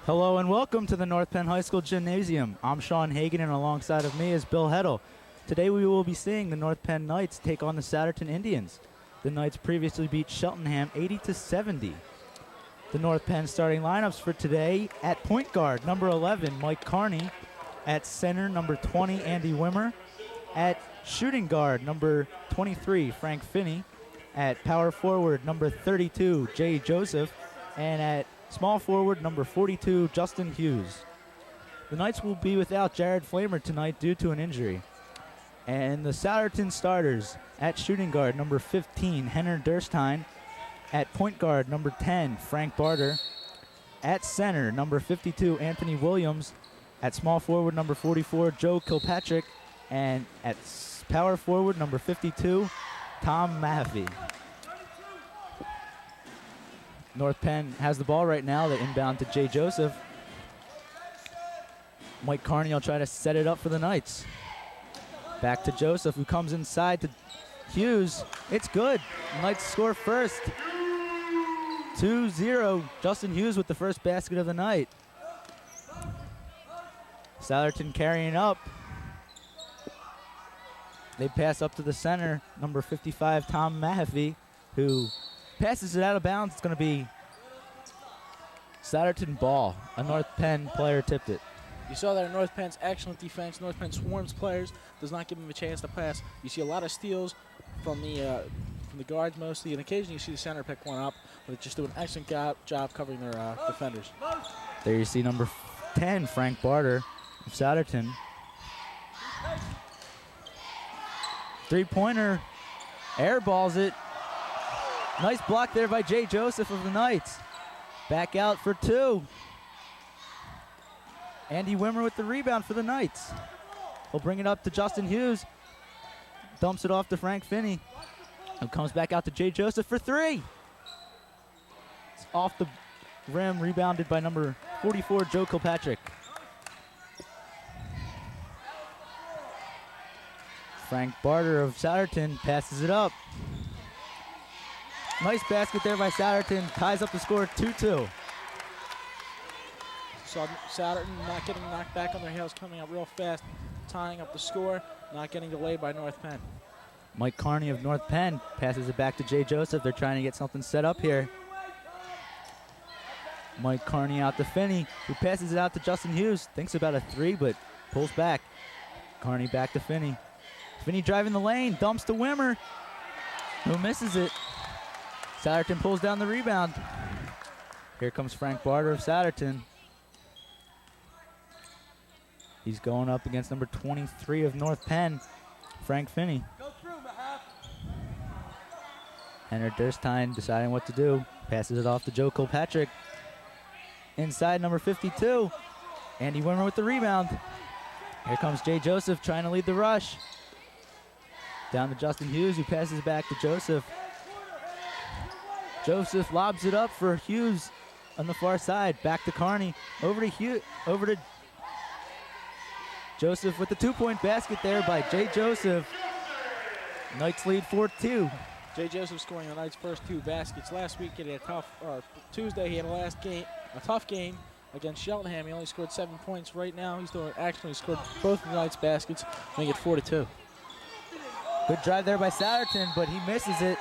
Hello and welcome to the North Penn High School Gymnasium. I'm Sean Hagan and alongside of me is Bill Heddle. Today we will be seeing the North Penn Knights take on the Souderton Indians. The Knights previously beat Cheltenham 80-70. The North Penn starting lineups for today: at point guard, number 11, Mike Carney; at center, number 20, Andy Wimmer; at shooting guard, number 23, Frank Finney; at power forward, number 32, Jay Joseph; and at small forward, number 42, Justin Hughes. The Knights will be without Jared Flamer tonight due to an injury. And the Souderton starters: at shooting guard, number 15, Henner Durstein; at point guard, number 10, Frank Barter; at center, number 52, Anthony Williams; at small forward, number 44, Joe Kilpatrick; and at power forward, number 52, Tom Mahaffey. North Penn has the ball right now. They inbound to Jay Joseph. Mike Carney will try to set it up for the Knights. Back to Joseph, who comes inside to Hughes. It's good. Knights score first. 2-0. Justin Hughes with the first basket of the night. Souderton carrying up. They pass up to the center, number 55, Tom Mahaffey, who passes it out of bounds. It's going to be Souderton ball. A North Penn player tipped it. You saw that in North Penn's excellent defense. North Penn swarms players, does not give them a chance to pass. You see a lot of steals from the guards mostly, and occasionally you see the center pick one up, but they just do an excellent job covering their defenders. There you see number 10, Frank Barter of Souderton. Three-pointer, airballs it. Nice block there by Jay Joseph of the Knights. Back out for two. Andy Wimmer with the rebound for the Knights. He'll bring it up to Justin Hughes. Dumps it off to Frank Finney, who comes back out to Jay Joseph for three. It's off the rim, rebounded by number 44, Joe Kilpatrick. Frank Barter of Souderton passes it up. Nice basket there by Souderton. Ties up the score 2-2. So Souderton not getting knocked back on their heels, coming up real fast, tying up the score, not getting delayed by North Penn. Mike Carney of North Penn passes it back to Jay Joseph. They're trying to get something set up here. Mike Carney out to Finney, who passes it out to Justin Hughes. Thinks about a three, but pulls back. Carney back to Finney. Finney driving the lane, dumps to Wimmer, who misses it. Souderton pulls down the rebound. Here comes Frank Barter of Souderton. He's going up against number 23 of North Penn, Frank Finney. Henner Durstein deciding what to do. Passes it off to Joe Kilpatrick. Inside, number 52. Andy Wimmer with the rebound. Here comes Jay Joseph trying to lead the rush. Down to Justin Hughes, who passes back to Joseph. Joseph lobs it up for Hughes on the far side. Back to Carney. Over to Joseph with the two-point basket there by Jay Joseph. Knights lead 4-2. Jay Joseph scoring the Knights' first two baskets. Last week, Tuesday, he had a tough game against Cheltenham. He only scored 7 points. Right now, he's actually scored both of the Knights' baskets, making it 4-2. Good drive there by Souderton, but he misses it.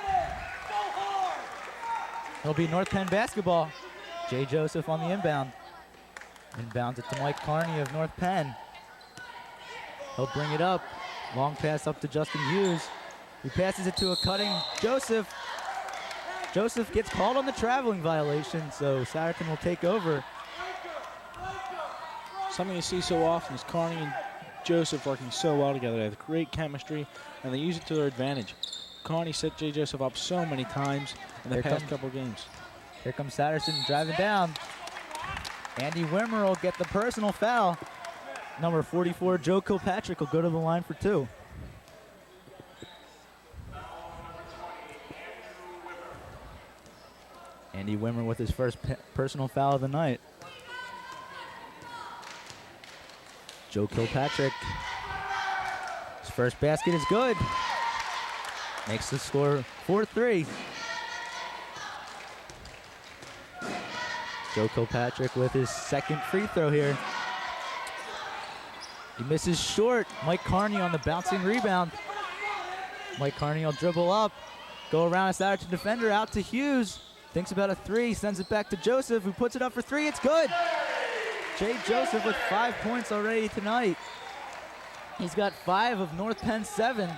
It'll be North Penn basketball. Jay Joseph on the inbound. Inbounds it to Mike Carney of North Penn. He'll bring it up. Long pass up to Justin Hughes, who passes it to a cutting Joseph. Joseph gets called on the traveling violation, so Souderton will take over. Something you see so often is Carney and Joseph working so well together. They have great chemistry, and they use it to their advantage. Carney set Jay Joseph up so many times in the past couple games. Here comes Souderton driving down. Andy Wimmer will get the personal foul. Number 44, Joe Kilpatrick, will go to the line for two. Andy Wimmer with his first personal foul of the night. Joe Kilpatrick. His first basket is good. Makes the score 4-3. Joe Kilpatrick with his second free throw here. He misses short. Mike Carney on the bouncing rebound. Mike Carney will dribble up, go around a Souderton defender, out to Hughes. Thinks about a three, sends it back to Joseph, who puts it up for three. It's good. Jay Joseph with 5 points already tonight. He's got 5 of North Penn 7.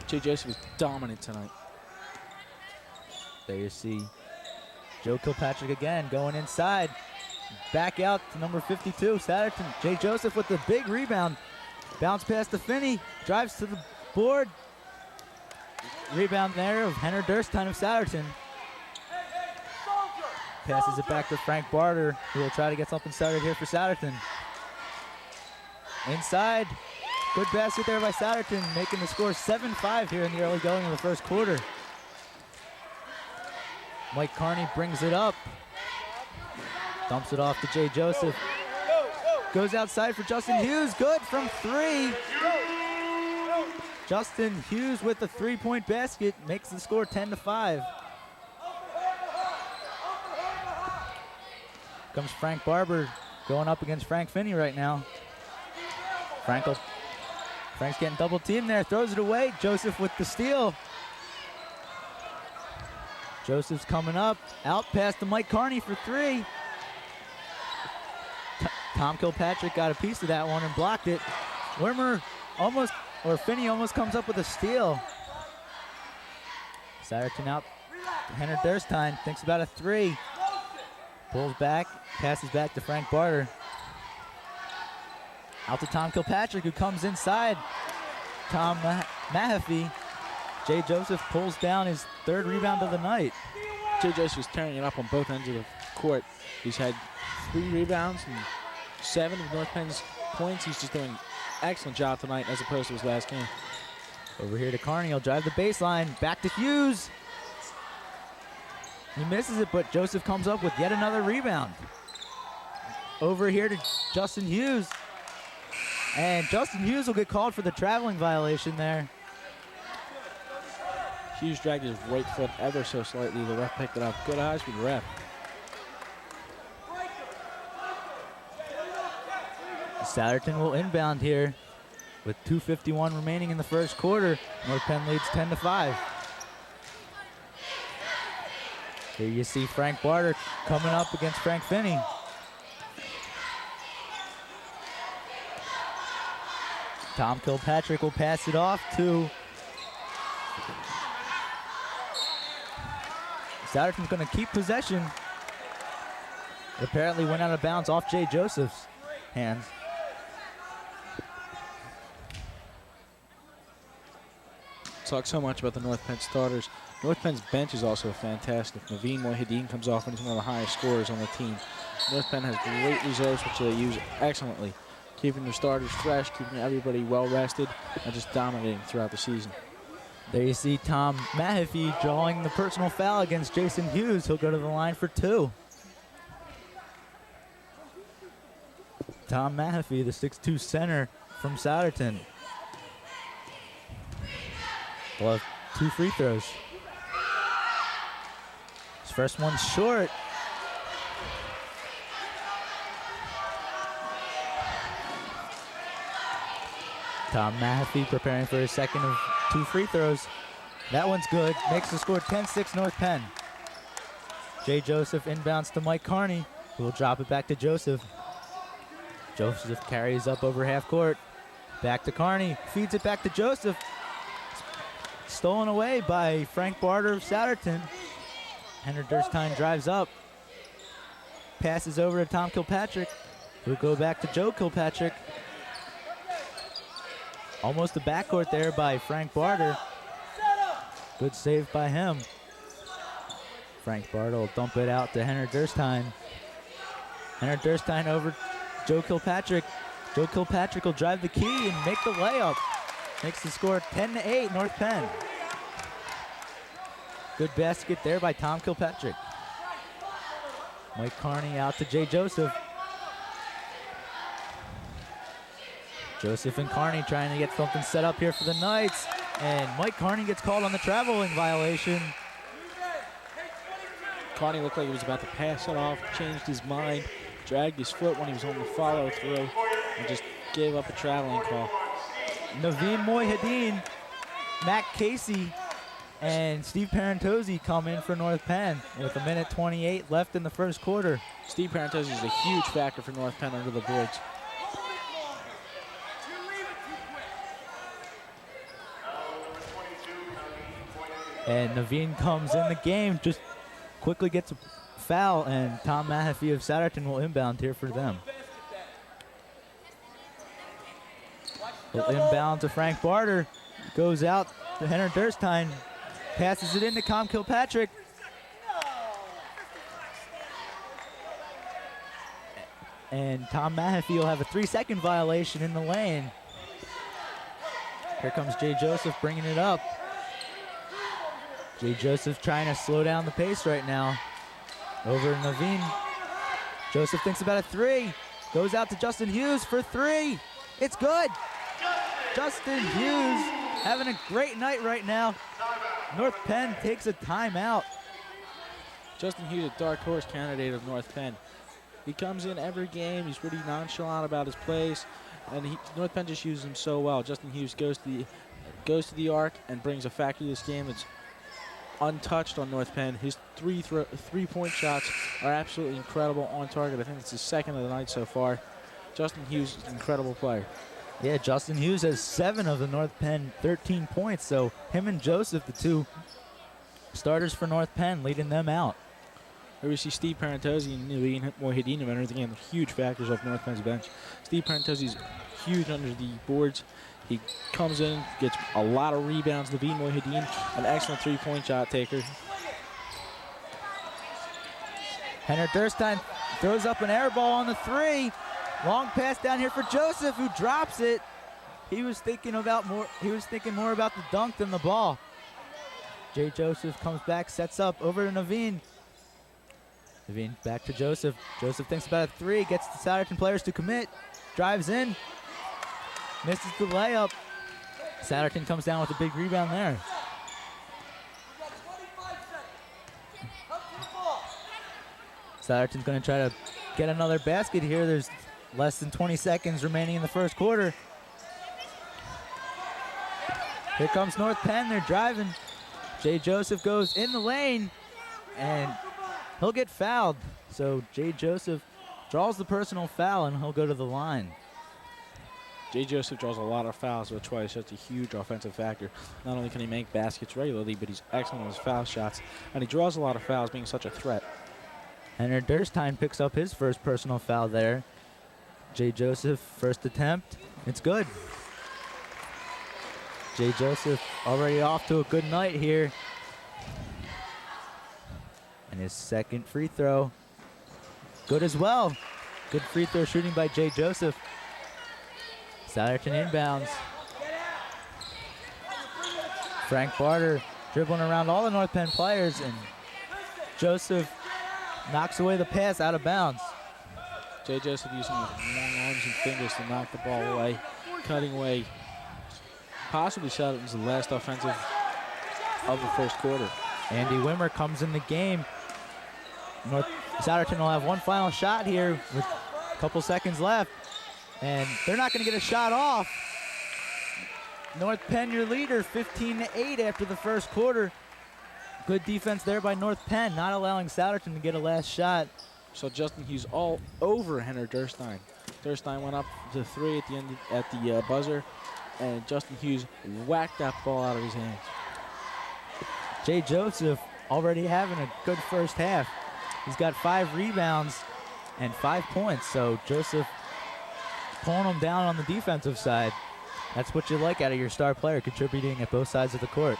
Jay Joseph is dominant tonight. There you see Joe Kilpatrick again going inside. Back out to number 52, Souderton. Jay Joseph with the big rebound. Bounce pass to Finney, drives to the board. Rebound there of Henner Durstein of Souderton. Passes it back to Frank Barter, who will try to get something started here for Souderton. Inside, good basket there by Souderton, making the score 7-5 here in the early going of the first quarter. Mike Carney brings it up. Dumps it off to Jay Joseph. Goes outside for Justin Hughes. Good from 3. Justin Hughes with the 3-point basket makes the score 10-5. Comes Frank Barber going up against Frank Finney right now. Frank's getting double teamed there. Throws it away. Joseph with the steal. Joseph's coming up. Out pass to Mike Carney for 3. Tom Kilpatrick got a piece of that one and blocked it. Finney almost comes up with a steal. Souderton out. Henner Durstein thinks about a 3. Pulls back, passes back to Frank Barter. Out to Tom Kilpatrick, who comes inside. Tom Mahaffey. Jay Joseph pulls down his 3rd rebound of the night. Jay Joseph is tearing it up on both ends of the court. He's had 3 rebounds and 7 of North Penn's points. He's just doing an excellent job tonight as opposed to his last game. Over here to Carney, he'll drive the baseline. Back to Hughes. He misses it, but Joseph comes up with yet another rebound. Over here to Justin Hughes. And Justin Hughes will get called for the traveling violation there. Hughes dragged his right foot ever so slightly. The ref picked it up. Good eyes for the ref. Souderton will inbound here with 2:51 remaining in the first quarter. North Penn leads 10-5. Here you see Frank Barter coming up against Frank Finney. Tom Kilpatrick will pass it off to Souderton's going to keep possession. It apparently went out of bounds off Jay Joseph's hands. Talk so much about the North Penn starters. North Penn's bench is also fantastic. Naveen Mohideen comes off and he's one of the highest scorers on the team. North Penn has great reserves, which they use excellently, keeping their starters fresh, keeping everybody well rested, and just dominating throughout the season. There you see Tom Mahaffey drawing the personal foul against Jason Hughes. He'll go to the line for 2. Tom Mahaffey, the 6'2 center from Souderton. We'll have 2 free throws. His first one's short. Tom Mahaffey preparing for his second of 2 free throws. That one's good. Makes the score 10-6 North Penn. Jay Joseph inbounds to Mike Carney, who will drop it back to Joseph. Joseph carries up over half court. Back to Carney. Feeds it back to Joseph. Stolen away by Frank Barter of Souderton. Henner Durstein drives up. Passes over to Tom Kilpatrick, who'll go back to Joe Kilpatrick. Almost the backcourt there by Frank Barter. Good save by him. Frank Barter will dump it out to Henner Durstein. Henner Durstein over Joe Kilpatrick. Joe Kilpatrick will drive the key and make the layup. Makes the score 10-8 North Penn. Good basket there by Tom Kilpatrick. Mike Carney out to Jay Joseph. Joseph and Carney trying to get something set up here for the Knights. And Mike Carney gets called on the traveling violation. Carney looked like he was about to pass it off, changed his mind, dragged his foot when he was on the follow through, and just gave up a traveling call. Naveen Moyhedin, Matt Casey, and Steve Parentozzi come in for North Penn with 1:28 left in the first quarter. Steve Parentozzi is a huge factor for North Penn under the boards. And Naveen comes in the game, just quickly gets a foul, and Tom Mahaffey of Souderton will inbound here for them. He'll inbound to Frank Barter, goes out to Henner Durstein, passes it into Com Kilpatrick. And Tom Mahaffey will have a 3-second violation in the lane. Here comes Jay Joseph bringing it up. Jay Joseph trying to slow down the pace right now. Over to Naveen. Joseph thinks about a three. Goes out to Justin Hughes for three. It's good. Justin Hughes having a great night right now. North Penn takes a timeout. Justin Hughes, a dark horse candidate of North Penn. He comes in every game. He's pretty nonchalant about his plays, and North Penn just uses him so well. Justin Hughes goes to the arc and brings a factor to this game that's untouched on North Penn. His three-point shots are absolutely incredible on target. I think it's his second of the night so far. Justin Hughes is an incredible player. Yeah, Justin Hughes has 7 of the North Penn 13 points, so him and Joseph, the two starters for North Penn, leading them out. Here we see Steve Parentozzi and Naveen Moyhedin entering the game, huge factors off North Penn's bench. Steve Parentozzi's huge under the boards. He comes in, gets a lot of rebounds. Naveen Moyhedin, an excellent three-point shot taker. Henner Durstein throws up an air ball on the three. Long pass down here for Joseph, who drops it. He was thinking more about the dunk than the ball. Jay Joseph comes back, sets up over to Naveen. Naveen back to Joseph. Joseph thinks about a three, gets the Souderton players to commit, drives in, misses the layup. Souderton comes down with a big rebound there. Souderton's going to try to get another basket here. There's less than 20 seconds remaining in the first quarter. Here comes North Penn. They're driving. Jay Joseph goes in the lane, and he'll get fouled. So Jay Joseph draws the personal foul, and he'll go to the line. Jay Joseph draws a lot of fouls, which is why he's such a huge offensive factor. Not only can he make baskets regularly, but he's excellent on his foul shots, and he draws a lot of fouls, being such a threat. Henner Durstein picks up his first personal foul there. Jay Joseph, first attempt. It's good. Jay Joseph already off to a good night here. And his second free throw, good as well. Good free throw shooting by Jay Joseph. Souderton inbounds. Frank Barter dribbling around all the North Penn players, and Joseph knocks away the pass out of bounds. Jay Joseph using his long arms and fingers to knock the ball away, cutting away. Possibly Souderton's the last offensive of the first quarter. Andy Wimmer comes in the game. Souderton will have one final shot here with a couple seconds left, and they're not going to get a shot off. North Penn, your leader, 15-8 after the first quarter. Good defense there by North Penn, not allowing Souderton to get a last shot. So Justin Hughes all over Henner Durstein. Durstein went up to three at the buzzer, and Justin Hughes whacked that ball out of his hands. Jay Joseph already having a good first half. He's got 5 rebounds and 5 points, so Joseph pulling him down on the defensive side. That's what you like out of your star player, contributing at both sides of the court.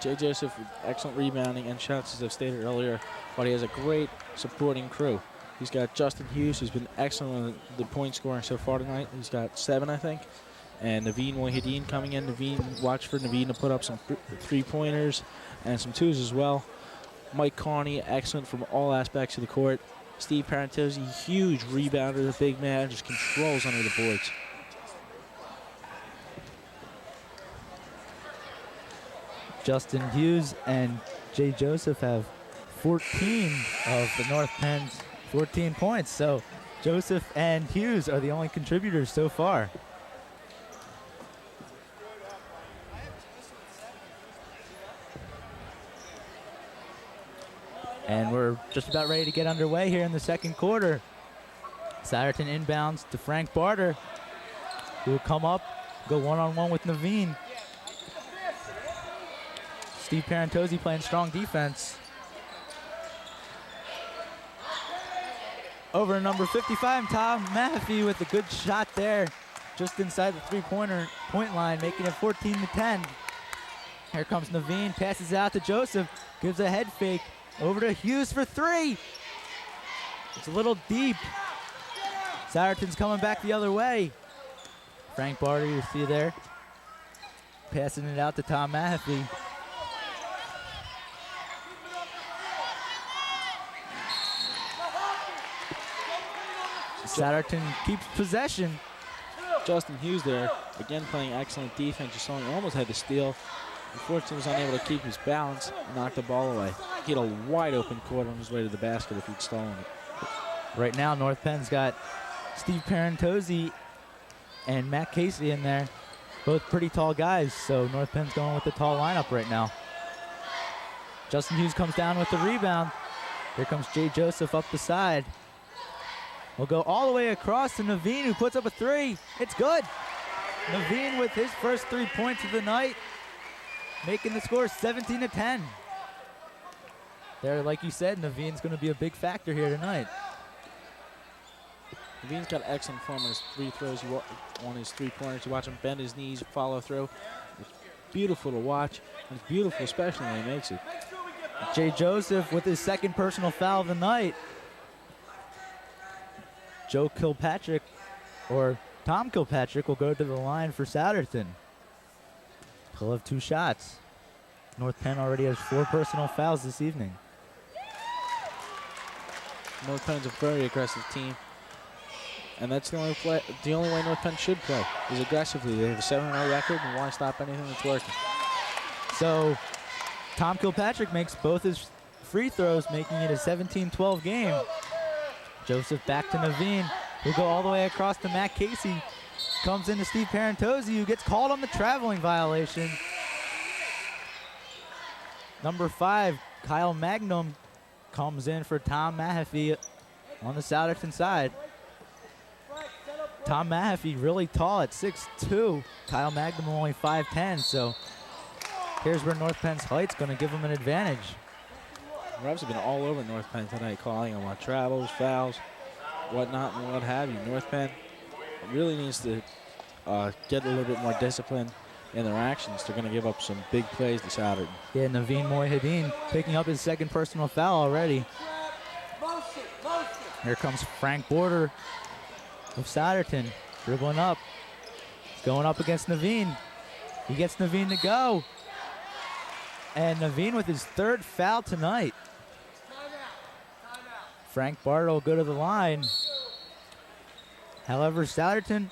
Jay Joseph, excellent rebounding and shots, as I've stated earlier, but he has a great supporting crew. He's got Justin Hughes, who's been excellent on the point scoring so far tonight. He's got 7, I think. And Naveen Moyhedin coming in. Watch for Naveen to put up some three-pointers and some twos as well. Mike Carney, excellent from all aspects of the court. Steve Parentozzi, huge rebounder, the big man, just controls under the boards. Justin Hughes and Jay Joseph have 14 of the North Penn's 14 points. So Joseph and Hughes are the only contributors so far. And we're just about ready to get underway here in the second quarter. Souderton inbounds to Frank Barter, who will come up, go one-on-one with Naveen. Steve Parentozzi playing strong defense. Over to number 55, Tom Mahaffey with a good shot there, just inside the three-point line, making it 14-10. Here comes Naveen, passes out to Joseph, gives a head fake, over to Hughes for three. It's a little deep. Souderton's coming back the other way. Frank Barter, you see there, passing it out to Tom Mahaffey. Souderton keeps possession. Justin Hughes there, again playing excellent defense. You saw him almost had the steal. Unfortunately, was unable to keep his balance and knocked the ball away. He had a wide open court on his way to the basket if he'd stolen it. Right now, North Penn's got Steve Parentozzi and Matt Casey in there. Both pretty tall guys, so North Penn's going with the tall lineup right now. Justin Hughes comes down with the rebound. Here comes Jay Joseph up the side. We'll go all the way across to Naveen, who puts up a three. It's good. Naveen with his first 3 points of the night, making the score 17-10. There, like you said, Naveen's going to be a big factor here tonight. Naveen's got excellent form on his free throws, on his three-pointers. You watch him bend his knees, follow through. It's beautiful to watch, and it's beautiful especially when he makes it. Jay Joseph with his second personal foul of the night. Joe Kilpatrick, or Tom Kilpatrick, will go to the line for Souderton. He'll have 2 shots. North Penn already has 4 personal fouls this evening. North Penn's a very aggressive team, and that's the only way North Penn should play, is aggressively. They have a 7-0 record, and why stop anything that's working? So Tom Kilpatrick makes both his free throws, making it a 17-12 game. Joseph back to Naveen, who'll go all the way across to Matt Casey. Comes into Steve Parentozzi, who gets called on the traveling violation. Number 5, Kyle Magnum, comes in for Tom Mahaffey on the Souderton side. Tom Mahaffey really tall at 6'2". Kyle Magnum only 5'10", so here's where North Penn's height's going to give him an advantage. Refs have been all over North Penn tonight, calling them on travels, fouls, whatnot, and what have you. North Penn really needs to get a little bit more discipline in their actions. They're going to give up some big plays to Souderton. Yeah, Naveen Moyhedin picking up his second personal foul already. Here comes Frank Border of Souderton, dribbling up. He's going up against Naveen. He gets Naveen to go. And Naveen with his 3rd foul tonight. Frank Bartle will go to the line. However, Souderton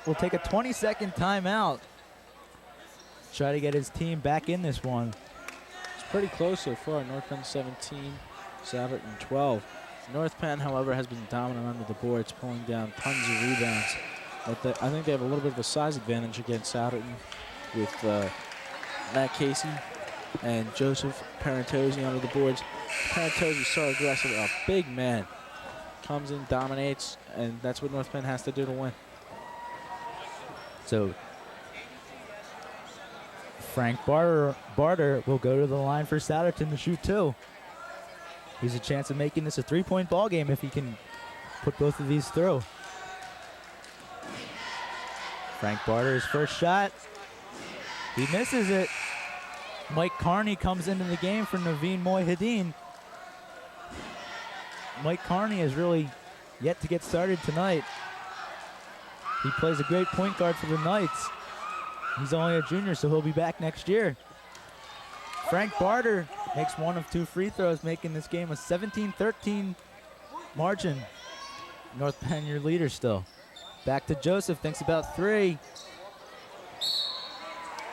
will take a 20-second timeout. Try to get his team back in this one. It's pretty close so far. North Penn 17, Souderton 12. North Penn, however, has been dominant under the boards, pulling down tons of rebounds. But I think they have a little bit of a size advantage against Souderton with Matt Casey and Joseph Parentozzi under the boards. Parentozzi's so aggressive, a big man. Comes in, dominates, and that's what North Penn has to do to win. So Frank Barter will go to the line for Souderton to shoot 2. He's a chance of making this a 3-point ball game if he can put both of these through. Frank Barter's first shot. He misses it. Mike Carney comes into the game for Naveen Moyhedin. Mike Carney has really yet to get started tonight. He plays a great point guard for the Knights. He's only a junior, so he'll be back next year. Frank Barter makes 1 of 2 free throws, making this game a 17-13 margin. North Penn, your leader still. Back to Joseph, thinks about 3.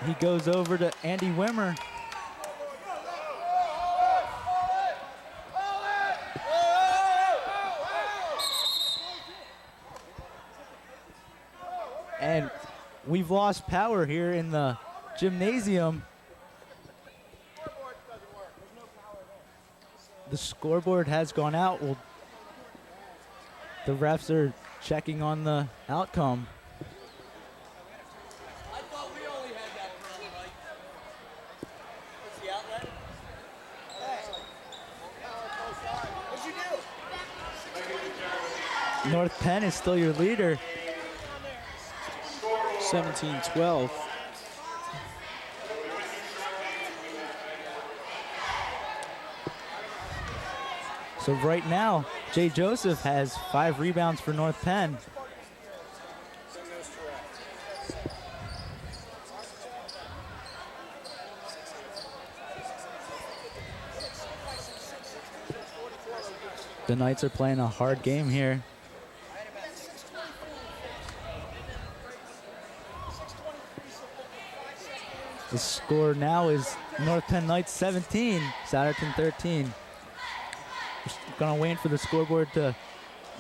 He goes over to Andy Wimmer. And we've lost power here in the gymnasium. The scoreboard has gone out. Well, the refs are checking on the outcome. I thought we only had that problem, Mike. What's the outlet? What'd you do? North Penn is still your leader. 17-12. So right now, Jay Joseph has 5 rebounds for North Penn. The Knights are playing a hard game here. The score now is North Penn Knights 17, Souderton 13. We're gonna wait for the scoreboard to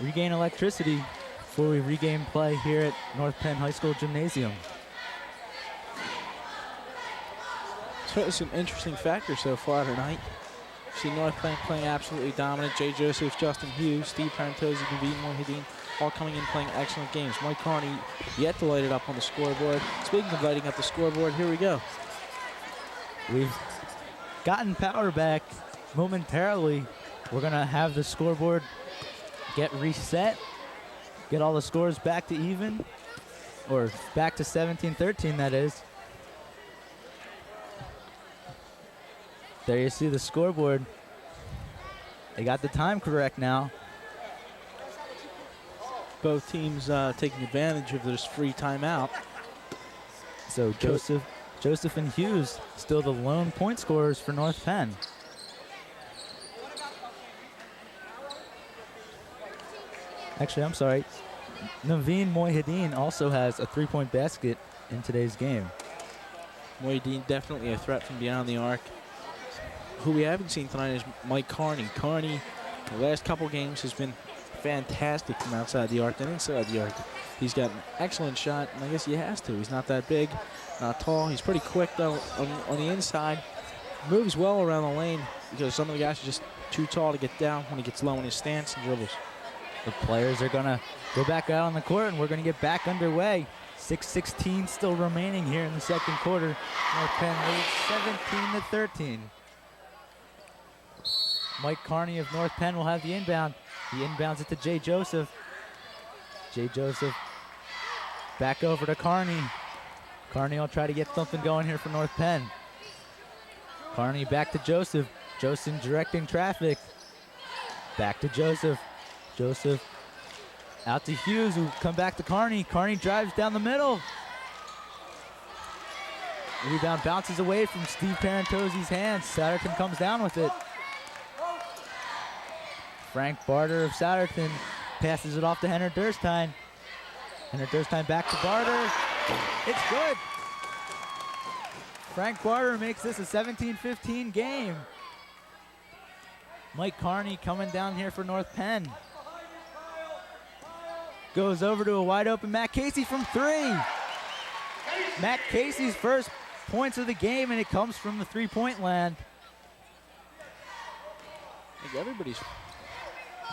regain electricity before we regain play here at North Penn High School Gymnasium. Certainly some interesting factors so far tonight. See North Penn playing absolutely dominant. Jay Joseph, Justin Hughes, Steve Parentozzi, Naveen Mohideen, all coming in playing excellent games. Mike Carney yet to light it up on the scoreboard. Speaking of lighting up the scoreboard, here we go. We've gotten power back momentarily. We're gonna have the scoreboard get reset, get all the scores back to even, or back to 17-13, that is. There you see the scoreboard. They got the time correct now. Both teams taking advantage of this free timeout. So Joseph and Hughes still the lone point scorers for North Penn. Actually, I'm sorry. Naveen Mohideen also has a 3-point basket in today's game. Mohideen definitely a threat from beyond the arc. Who we haven't seen tonight is Mike Carney. Carney, the last couple games, has been fantastic from outside the arc and inside the arc. He's got an excellent shot, and I guess he has to. He's not that big, not tall. He's pretty quick, though, on the inside. Moves well around the lane because some of the guys are just too tall to get down when he gets low in his stance and dribbles. The players are going to go back out on the court, and we're going to get back underway. 6:16 still remaining here in the second quarter. North Penn leads 17-13. Mike Carney of North Penn will have the inbound. He inbounds it to Jay Joseph. Jay Joseph back over to Carney. Carney will try to get something going here for North Penn. Carney back to Joseph. Joseph directing traffic. Back to Joseph. Joseph out to Hughes, who come back to Carney. Carney drives down the middle. Rebound bounces away from Steve Parentozzi's hands. Souderton comes down with it. Frank Barter of Souderton passes it off to Henner Durstein. Henner Durstein back to Barter. It's good. Frank Barter makes this a 17-15 game. Mike Carney coming down here for North Penn. Goes over to a wide open Matt Casey from 3. Matt Casey's first points of the game, and it comes from the 3-point land. I think everybody's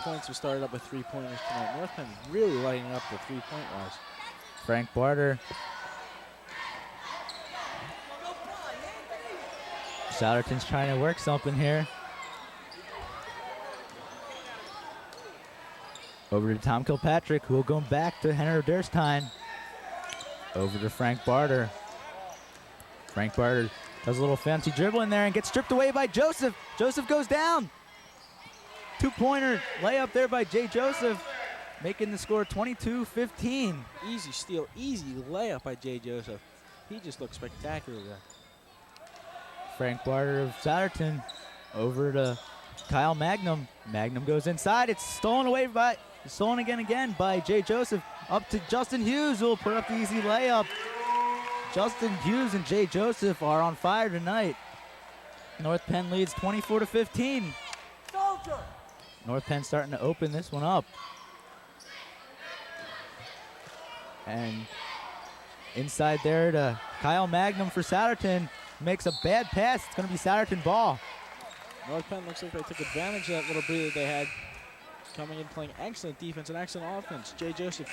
points have started up with 3-pointers tonight. North Penn really lighting up the 3-point wise. Frank Barter. Souderton's trying to work something here. Over to Tom Kilpatrick, who will go back to Henry Durstein. Over to Frank Barter. Frank Barter does a little fancy dribble in there and gets stripped away by Joseph. Joseph goes down. 2-pointer layup there by Jay Joseph, making the score 22-15. Easy steal, easy layup by Jay Joseph. He just looks spectacular there. Frank Barter of Souderton over to Kyle Magnum. Magnum goes inside. It's stolen again by Jay Joseph. Up to Justin Hughes, who will put up the easy layup. Justin Hughes and Jay Joseph are on fire tonight. North Penn leads 24-15. Soldier! North Penn starting to open this one up. And Inside there to Kyle Magnum for Souderton. Makes a bad pass. It's going to be Souderton ball. North Penn looks like they took advantage of that little breather they had. Coming in playing excellent defense and excellent offense. Jay Joseph,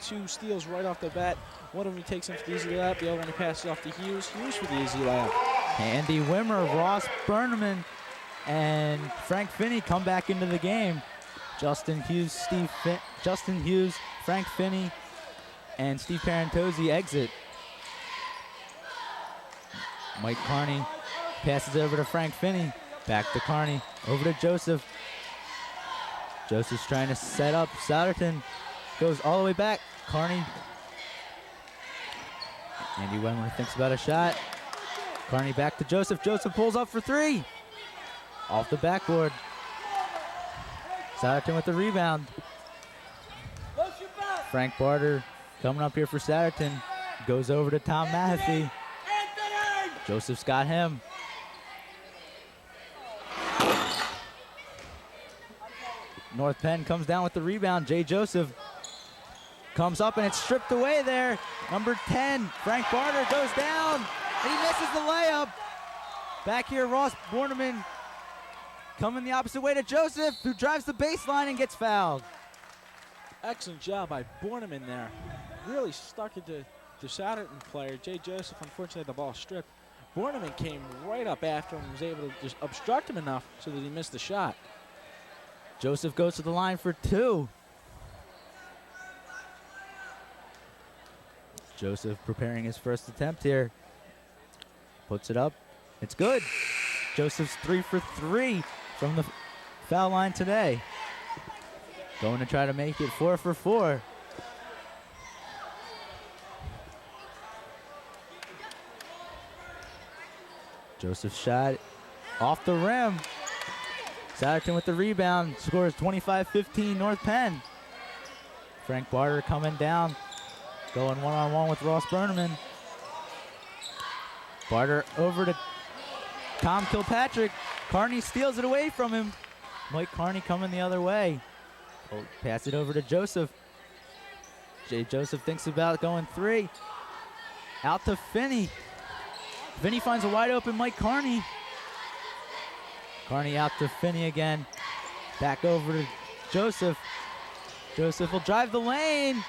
2 steals right off the bat. One of them he takes in for the easy layup. The other one he passes off to Hughes. Hughes for the easy layup. Andy Wimmer, Ross Berneman, and Frank Finney come back into the game. Justin Hughes, Frank Finney, and Steve Parentozzi exit. Mike Carney passes over to Frank Finney. Back to Carney. Over to Joseph. Joseph's trying to set up. Souderton goes all the way back. Carney. Andy Wimmer thinks about a shot. Carney back to Joseph. Joseph pulls up for 3. Off the backboard. Souderton with the rebound. Frank Barter coming up here for Souderton. Goes over to Tom Mahaffey. Joseph's got him. North Penn comes down with the rebound. Jay Joseph comes up and it's stripped away there. Number 10, Frank Barter goes down. And he misses the layup. Back here, Ross Borneman coming the opposite way to Joseph, who drives the baseline and gets fouled. Excellent job by Borneman there. Really stuck it to the Souderton player. Jay Joseph, unfortunately, had the ball stripped. Borneman came right up after him and was able to just obstruct him enough so that he missed the shot. Joseph goes to the line for 2. Joseph preparing his first attempt here. Puts it up. It's good. Joseph's 3 for 3 from the foul line today. Going to try to make it 4 for 4. Joseph's shot off the rim. Souderton with the rebound. Scores 25-15 North Penn. Frank Barter coming down. Going one-on-one with Ross Berneman. Barter over to Tom Kilpatrick. Carney steals it away from him. Mike Carney coming the other way. Pass it over to Joseph. Jay Joseph thinks about going 3. Out to Finney. Finney finds a wide open Mike Carney. Carney out to Finney again. Back over to Joseph. Joseph will drive the lane.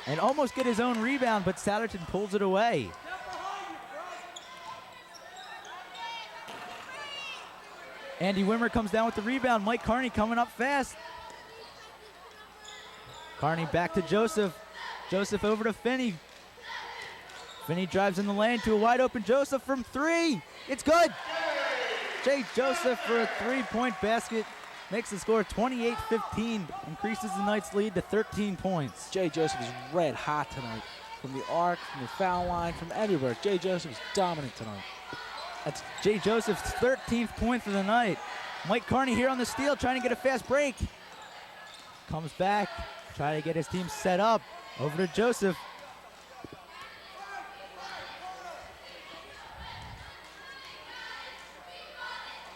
And almost get his own rebound, but Souderton pulls it away. Andy Wimmer comes down with the rebound. Mike Carney coming up fast. Carney back to Joseph. Joseph over to Finney. Finney drives in the lane to a wide open Joseph from 3. It's good. Jay Joseph for a 3-point basket. Makes the score 28-15. Increases the Knights' lead to 13 points. Jay Joseph is red hot tonight. From the arc, from the foul line, from everywhere. Jay Joseph is dominant tonight. That's Jay Joseph's 13th point for the night. Mike Carney here on the steal, trying to get a fast break. Comes back, trying to get his team set up. Over to Joseph.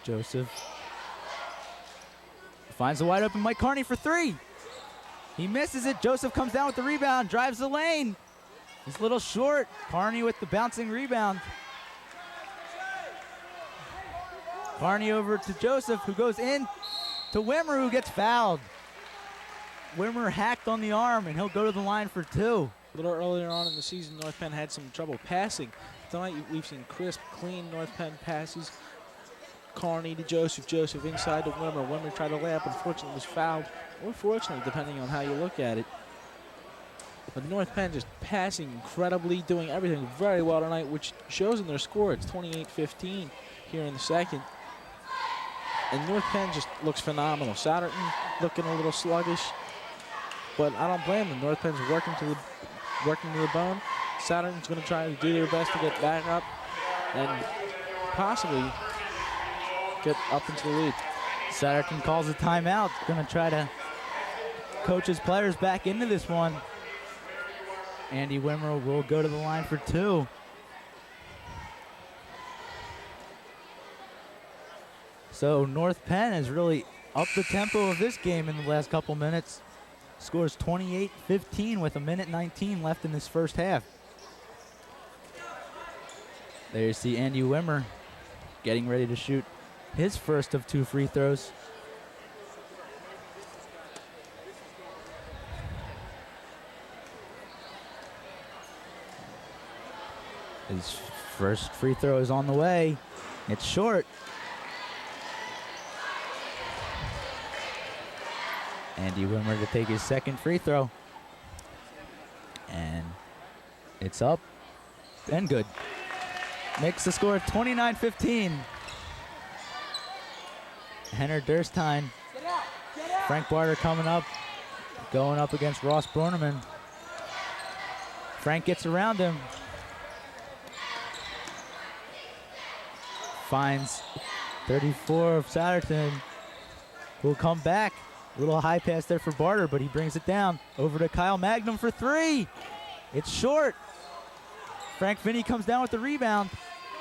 Joseph finds the wide open Mike Carney for 3. He misses it. Joseph comes down with the rebound, drives the lane. He's a little short. Carney with the bouncing rebound. Carney over to Joseph, who goes in to Wimmer, who gets fouled. Wimmer hacked on the arm, and he'll go to the line for 2. A little earlier on in the season, North Penn had some trouble passing. Tonight, we've seen crisp, clean North Penn passes. Carney to Joseph, Joseph inside to Wimmer. Wimmer tried to lay up, unfortunately was fouled. Or fortunately, depending on how you look at it. But North Penn just passing incredibly, doing everything very well tonight, which shows in their score. It's 28-15 here in the second. And North Penn just looks phenomenal. Souderton looking a little sluggish, but I don't blame them. North Penn's working to the bone. Souderton's going to try to do their best to get back up and possibly get up into the lead. Souderton calls a timeout. Going to try to coach his players back into this one. Andy Wimmer will go to the line for 2. So North Penn has really upped the tempo of this game in the last couple minutes. Scores 28-15 with 1:19 left in this first half. There you see Andy Wimmer getting ready to shoot his first of 2 free throws. His first free throw is on the way. It's short. Andy Wimmer to take his second free throw. And it's up and good. Makes the score 29-15. Henner Durstein. Frank Barter coming up, going up against Ross Borneman. Frank gets around him. Finds 34 of Souderton, who will come back. A little high pass there for Barter, but he brings it down. Over to Kyle Magnum for 3. It's short. Frank Finney comes down with the rebound.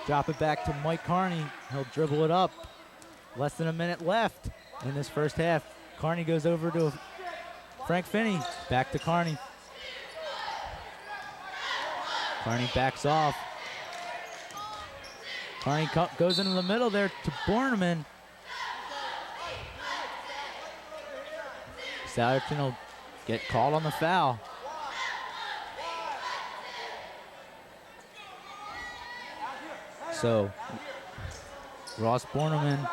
Drop it back to Mike Carney. He'll dribble it up. Less than a minute left in this first half. Carney goes over to Frank Finney. Back to Carney. Carney backs off. Carney goes into the middle there to Borneman. Souderton will get called on the foul. So Ross Borneman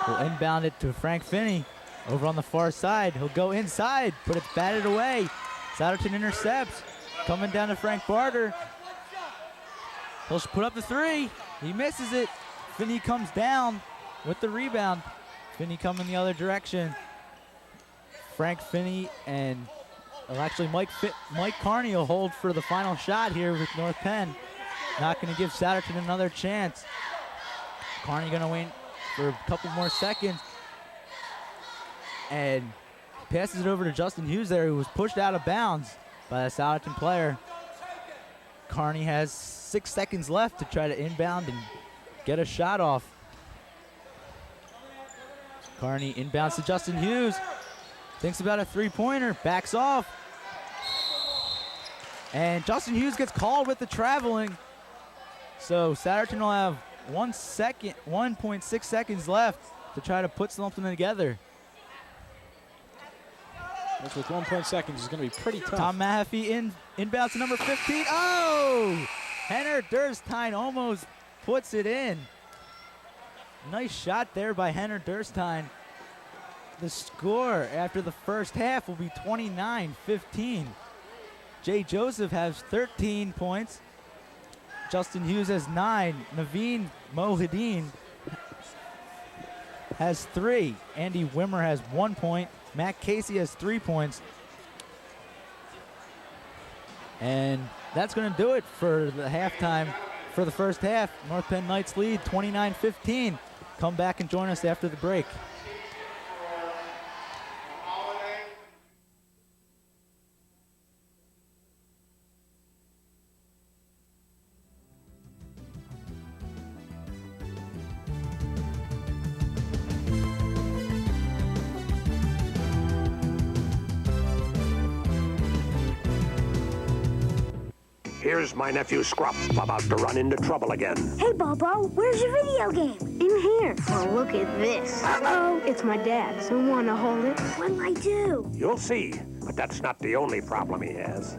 will inbound it to Frank Finney over on the far side. He'll go inside, but it's batted away. Souderton intercepts. Coming down to Frank Barter. He'll put up the 3. He misses it. Finney comes down with the rebound. Finney coming the other direction. Frank Finney and actually Mike Carney will hold for the final shot here with North Penn. Not going to give Souderton another chance. Carney going to wait for a couple more seconds. And passes it over to Justin Hughes there, who was pushed out of bounds by a Souderton player. Carney has 6 seconds left to try to inbound and get a shot off. Carney inbounds to Justin Hughes. Thinks about a 3-pointer, backs off. And Justin Hughes gets called with the traveling. So Souderton will have 1.6 seconds left to try to put something together. Which with 1 seconds is going to be pretty tough. Tom Mahaffey inbounds to number 15. Oh! Henner Durstein almost puts it in. Nice shot there by Henner Durstein. The score after the first half will be 29-15. Jay Joseph has 13 points. Justin Hughes has 9. Naveen Mohideen has 3. Andy Wimmer has 1 point. Matt Casey has 3 points. And that's going to do it for the halftime for the first half. North Penn Knights lead 29-15. Come back and join us after the break. Here's my nephew Scruff about to run into trouble again. Hey, Bobo, where's your video game? In here. Oh, look at this. Uh-oh. It's my dad's. You want to hold it? What'll I do? You'll see, but that's not the only problem he has.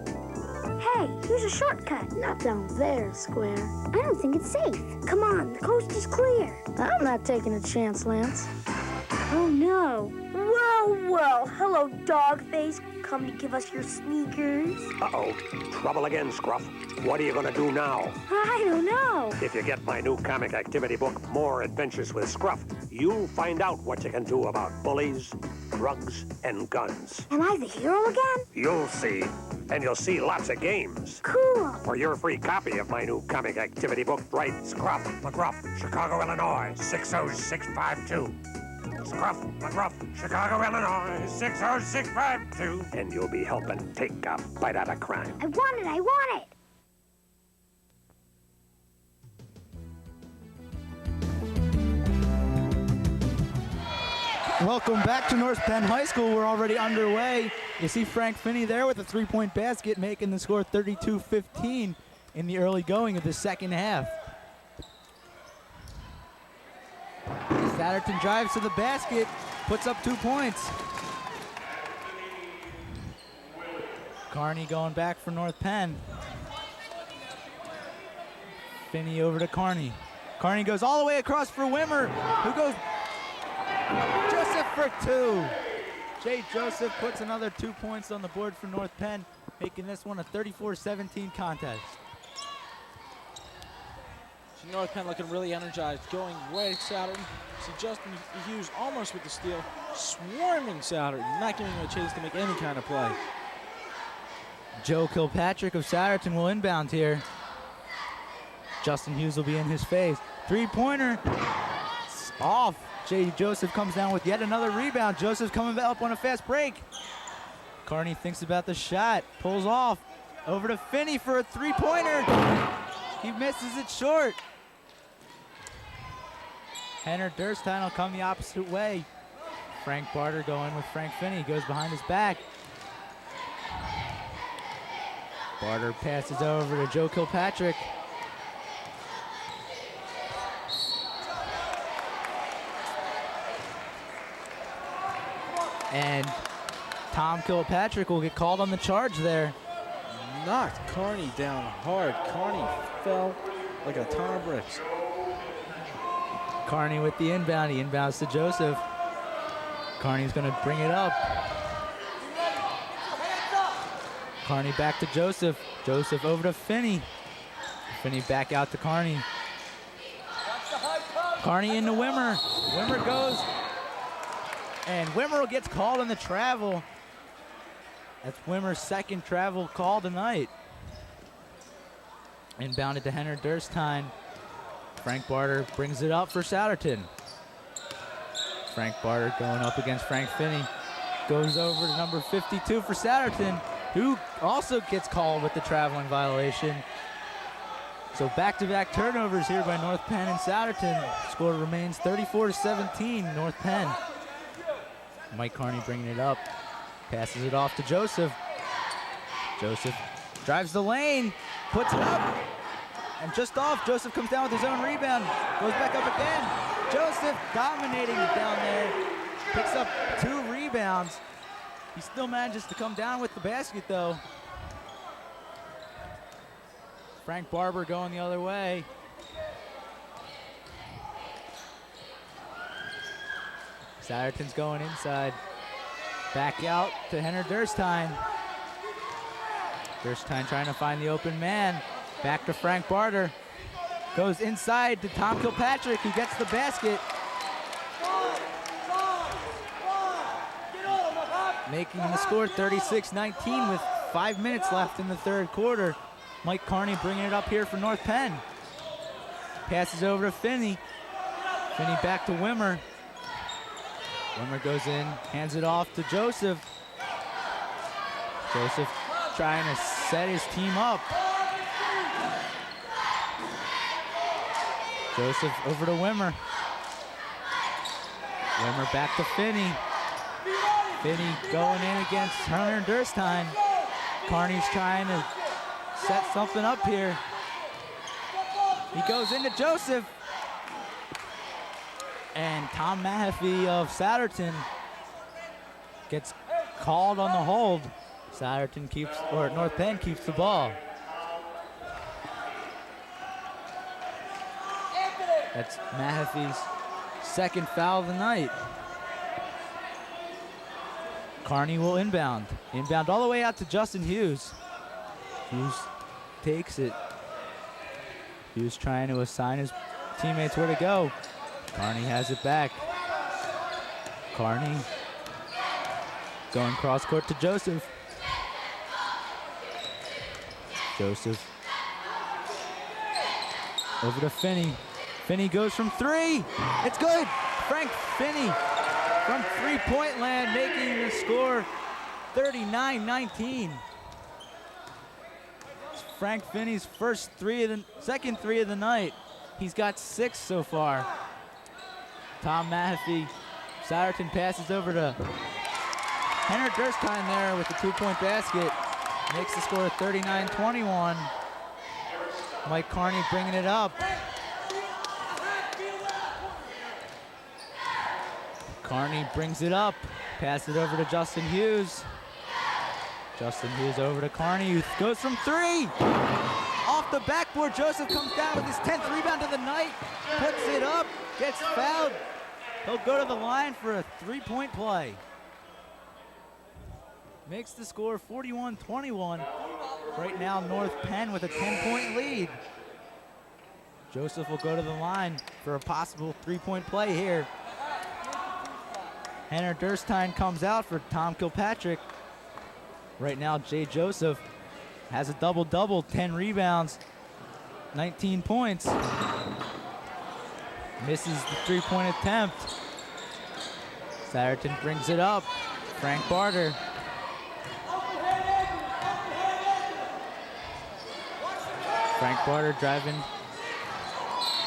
Hey, here's a shortcut. Not down there, Square. I don't think it's safe. Come on, the coast is clear. I'm not taking a chance, Lance. Oh, no. Well, hello, Dogface. Come to give us your sneakers. Uh-oh, trouble again, Scruff. What are you gonna do now? I don't know. If you get my new comic activity book, More Adventures with Scruff, you'll find out what you can do about bullies, drugs, and guns. Am I the hero again? You'll see. And you'll see lots of games. Cool. For your free copy of my new comic activity book, write Scruff McGruff, Chicago, Illinois, 60652. Scruff McGruff, Chicago, Illinois, 60652. And you'll be helping take a bite out of crime. I want it, I want it. Welcome back to North Penn High School. We're already underway You see Frank Finney there with a three-point basket, making the score 32-15 in the early going of the second half. Souderton drives to the basket, puts up 2 points. Carney going back for North Penn. Finney over to Carney. Carney goes all the way across for Wimmer, who goes Joseph for 2. Jay Joseph puts another 2 points on the board for North Penn, making this one a 34-17 contest. So North Penn looking really energized, going right at Souderton. See Justin Hughes almost with the steal, swarming Souderton, not giving him a chance to make any kind of play. Joe Kilpatrick of Souderton will inbound here. Justin Hughes will be in his face. Three-pointer, it's off. Jay Joseph comes down with yet another rebound. Joseph coming up on a fast break. Carney thinks about the shot, pulls off. Over to Finney for a three-pointer. He misses it short. Henner Durstein will come the opposite way. Frank Barter going with Frank Finney, goes behind his back. Barter passes over to Joe Kilpatrick. And Tom Kilpatrick will get called on the charge there. Knocked Carney down hard. Carney fell like a ton of bricks. Carney with the inbound. He inbounds to Joseph. Carney's going to bring it up. Carney back to Joseph. Joseph over to Finney. Finney back out to Carney. Carney into Wimmer. Wimmer goes. And Wimmer gets called on the travel. That's Wimmer's second travel call tonight. Inbounded to Henner Durstein. Frank Barter brings it up for Souderton. Frank Barter going up against Frank Finney. Goes over to number 52 for Souderton, who also gets called with the traveling violation. So back-to-back turnovers here by North Penn and Souderton. Score remains 34-17, North Penn. Mike Carney bringing it up. Passes it off to Joseph. Joseph drives the lane, puts it up, and just off. Joseph comes down with his own rebound, goes back up again. Joseph dominating it down there, picks up 2 rebounds. He still manages to come down with the basket though. Frank Barber going the other way. Souderton's going inside. Back out to Henner Durstein. Durstein trying to find the open man. Back to Frank Barter. Goes inside to Tom Kilpatrick, who gets the basket. Making the score 36-19 with 5 minutes left in the third quarter. Mike Carney bringing it up here for North Penn. Passes over to Finney. Finney back to Wimmer. Wimmer goes in, hands it off to Joseph. Joseph trying to set his team up. Joseph over to Wimmer. Wimmer back to Finney. Finney going in against Henner Durstein. Carney's trying to set something up here. He goes into Joseph. And Tom Mahaffey of Souderton gets called on the hold. Souderton keeps, or North Penn keeps the ball. That's Mahaffey's second foul of the night. Carney will inbound. Inbound all the way out to Justin Hughes. Hughes takes it. Hughes trying to assign his teammates where to go. Carney has it back. Carney going cross court to Joseph. Joseph over to Finney. Finney goes from 3. It's good. Frank Finney from three-point land, making the score 39-19. It's Frank Finney's second three of the night. He's got 6 so far. Tom Mahaffey, Souderton passes over to Henner Durstein there with the 2-point basket. Makes the score 39-21. Mike Carney bringing it up. Carney brings it up. Pass it over to Justin Hughes. Justin Hughes over to Carney, who goes from 3. Off the backboard, Joseph comes down with his 10th rebound of the night. Puts it up, gets fouled. He'll go to the line for a 3-point play. Makes the score 41-21. Right now, North Penn with a 10-point lead. Joseph will go to the line for a possible 3-point play here. Henner Durstein comes out for Tom Kilpatrick. Right now, Jay Joseph has a double-double, 10 rebounds, 19 points. Misses the 3-point attempt. Souderton brings it up. Frank Barter. Frank Barter driving.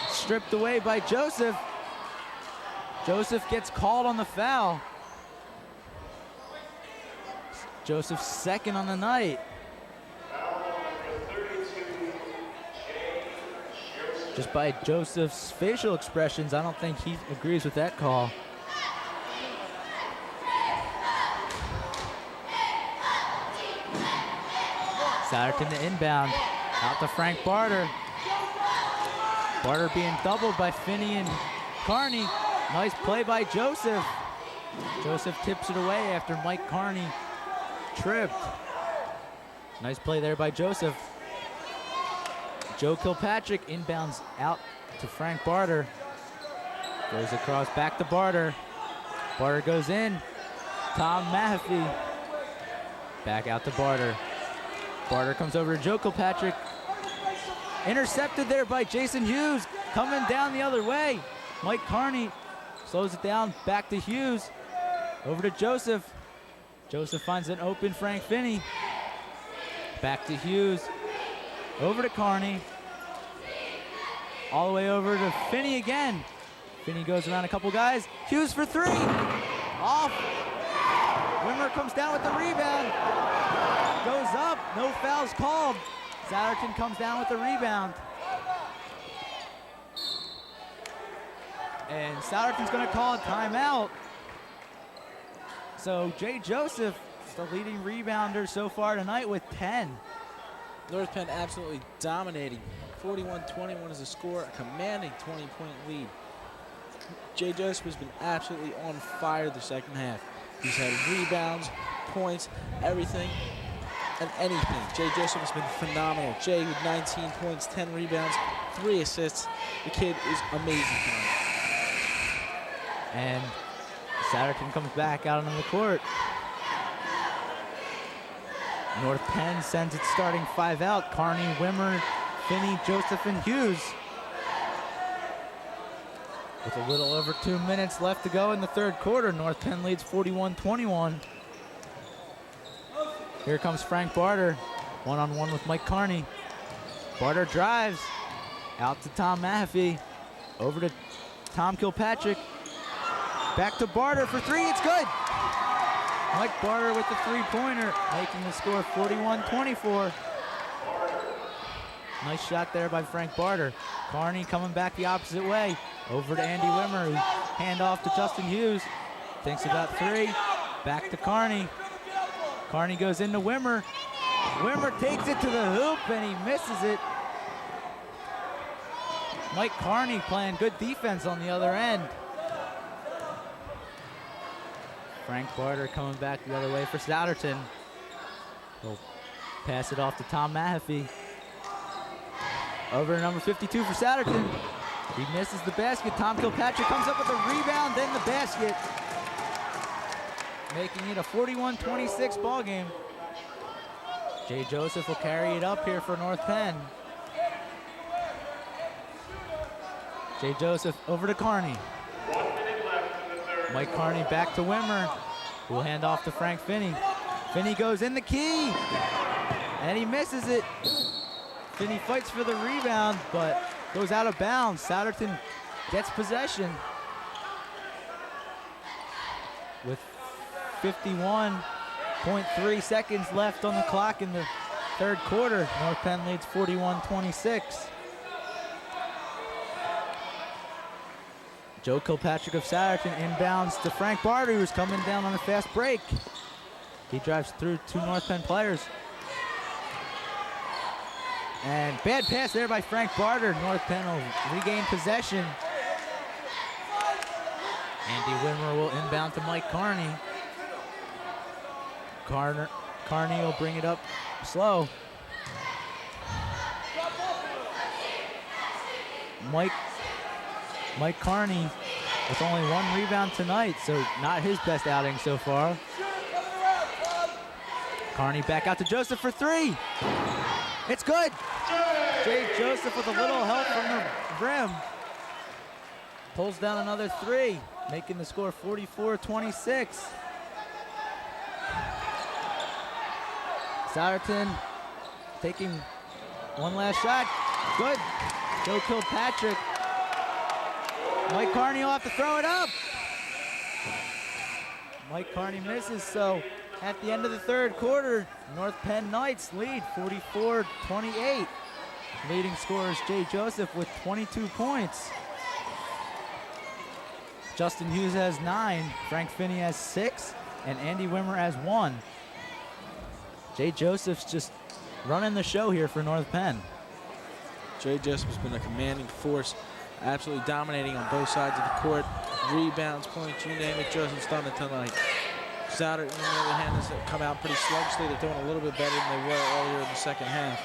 Stripped away by Joseph. Joseph gets called on the foul. Joseph's second on the night. Just by Joseph's facial expressions, I don't think he agrees with that call. Souderton to inbound. Out to Frank Barter. Barter being doubled by Finney and Carney. Nice play by Joseph. Joseph tips it away after Mike Carney tripped. Nice play there by Joseph. Joe Kilpatrick inbounds out to Frank Barter. Goes across back to Barter. Barter goes in. Tom Mahaffey. Back out to Barter. Barter comes over to Joe Kilpatrick. Intercepted there by Jason Hughes. Coming down the other way. Mike Carney slows it down. Back to Hughes. Over to Joseph. Joseph finds an open Frank Finney. Back to Hughes. Over to Carney. All the way over to Finney again. Finney goes around a couple guys. Hughes for 3. Off. Wimmer comes down with the rebound. Goes up. No fouls called. Souderton comes down with the rebound. And Souderton's going to call a timeout. So Jay Joseph is the leading rebounder so far tonight with 10. North Penn absolutely dominating. 41-21 is the score, a commanding 20-point lead. Jay Joseph has been absolutely on fire the second half. He's had rebounds, points, everything and anything. Jay Joseph has been phenomenal. Jay with 19 points, 10 rebounds, 3 assists. The kid is amazing tonight. And Souderton comes back out on the court. North Penn sends its starting 5 out. Carney, Wimmer, Finney, Joseph, and Hughes. With a little over 2 minutes left to go in the third quarter, North Penn leads 41-21. Here comes Frank Barter, one-on-one with Mike Carney. Barter drives, out to Tom Mahaffey, over to Tom Kilpatrick, back to Barter for 3, it's good! Mike Barter with the 3-pointer, making the score 41-24. Nice shot there by Frank Barter. Carney coming back the opposite way, over to Andy Wimmer, who hand off to Justin Hughes. Thinks about 3, back to Carney. Carney goes into Wimmer. Wimmer takes it to the hoop and he misses it. Mike Carney playing good defense on the other end. Frank Barter coming back the other way for Souderton. He'll pass it off to Tom Mahaffey. Over to number 52 for Souderton. He misses the basket. Tom Kilpatrick comes up with a rebound, then the basket. Making it a 41-26 ball game. Jay Joseph will carry it up here for North Penn. Jay Joseph over to Carney. Mike Carney back to Wimmer. We'll hand off to Frank Finney. Finney goes in the key, and he misses it. Finney fights for the rebound, but goes out of bounds. Souderton gets possession. With 51.3 seconds left on the clock in the third quarter. North Penn leads 41-26. Joe Kilpatrick of Souderton inbounds to Frank Barter, who's coming down on a fast break. He drives through two North Penn players. And bad pass there by Frank Barter. North Penn will regain possession. Andy Wimmer will inbound to Mike Carney. Carney will bring it up slow. Mike Carney with only one rebound tonight, so not his best outing so far. Carney back out to Joseph for three. It's good. Jay Joseph with a little help from the rim. Pulls down another three, making the score 44-26. Souderton taking one last shot. Good. Joe Kilpatrick. Mike Carney will have to throw it up. Mike Carney misses, so at the end of the third quarter, North Penn Knights lead 44-28. Leading scorer is Jay Joseph with 22 points. Justin Hughes has 9, Frank Finney has 6, and Andy Wimmer has 1. Jay Joseph's just running the show here for North Penn. Jay Joseph's been a commanding force, absolutely dominating on both sides of the court. Rebounds, points, you name it, Joseph's done it tonight. Souderton, on the other hand, has come out pretty sluggishly. They're doing a little bit better than they were earlier in the second half.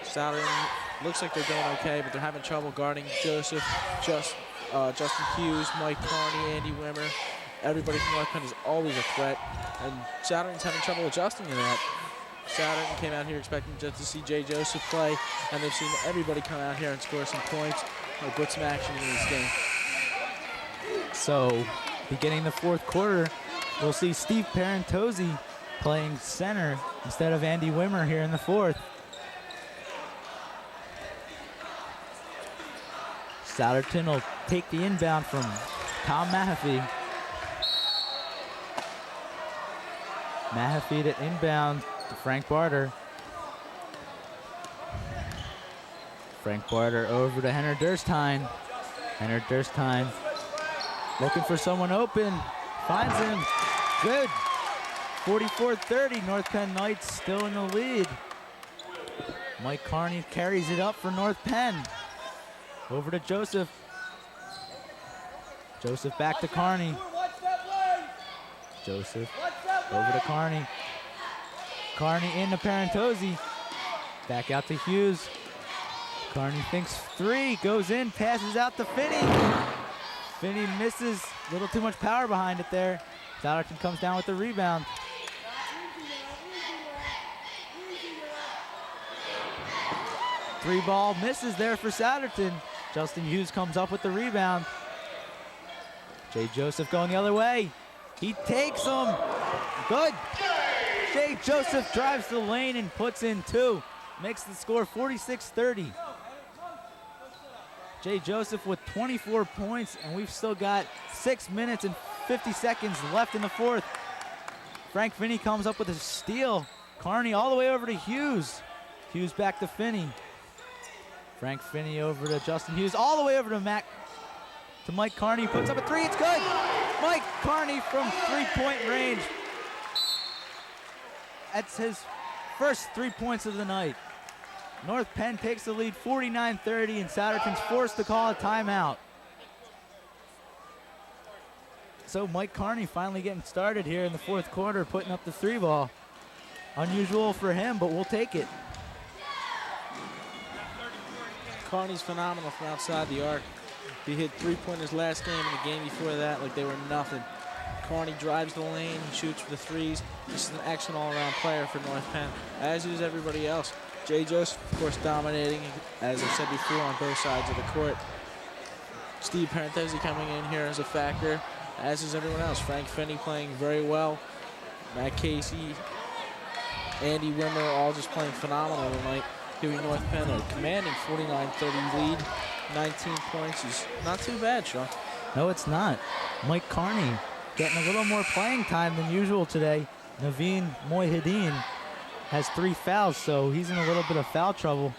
Souderton looks like they're doing okay, but they're having trouble guarding Joseph, Justin Hughes, Mike Carney, Andy Wimmer. Everybody from North Penn is always a threat, and Souderton's having trouble adjusting to that. Souderton came out here expecting just to see Jay Joseph play, and they've seen everybody come out here and score some points or put some action in this game. So, beginning the fourth quarter, we'll see Steve Parentozzi playing center instead of Andy Wimmer here in the fourth. Souderton will take the inbound from Tom Mahaffey. Mahaffey to inbound to Frank Barter. Frank Barter over to Henner Durstein. Henner Durstein looking for someone open. Finds him. Good. 44-30. North Penn Knights still in the lead. Mike Carney carries it up for North Penn. Over to Joseph. Joseph back to Carney. Joseph over to Carney. Carney into Parentozzi. Back out to Hughes. Carney thinks three, goes in, passes out to Finney. Finney misses, a little too much power behind it there. Souderton comes down with the rebound. Three ball misses there for Souderton. Justin Hughes comes up with the rebound. Jay Joseph going the other way. He takes him. Good. Jay Joseph drives the lane and puts in two. Makes the score 46-30. Jay Joseph with 24 points, and we've still got 6 minutes and 50 seconds left in the fourth. Frank Finney comes up with a steal. Carney all the way over to Hughes. Hughes back to Finney. Frank Finney over to Justin Hughes, all the way over to Mike Carney, puts up a three, it's good! Mike Carney from three-point range. That's his first 3 points of the night. North Penn takes the lead 49-30, and Souderton's forced to call a timeout. So Mike Carney finally getting started here in the fourth quarter, putting up the three ball. Unusual for him, but we'll take it. Carney's phenomenal from outside the arc. He hit three-pointers last game and the game before that like they were nothing. Carney drives the lane, he shoots for the threes. This is an excellent all-around player for North Penn, as is everybody else. Jay Joseph, of course, dominating, as I said before, on both sides of the court. Steve Parentozzi coming in here as a factor, as is everyone else. Frank Finney playing very well. Matt Casey, Andy Wimmer, all just playing phenomenal tonight. Giving North Penn a commanding 49-30 lead. 19 points is not too bad, Sean. No, it's not. Mike Carney getting a little more playing time than usual today. Naveen Mohiddin has 3 fouls, so he's in a little bit of foul trouble.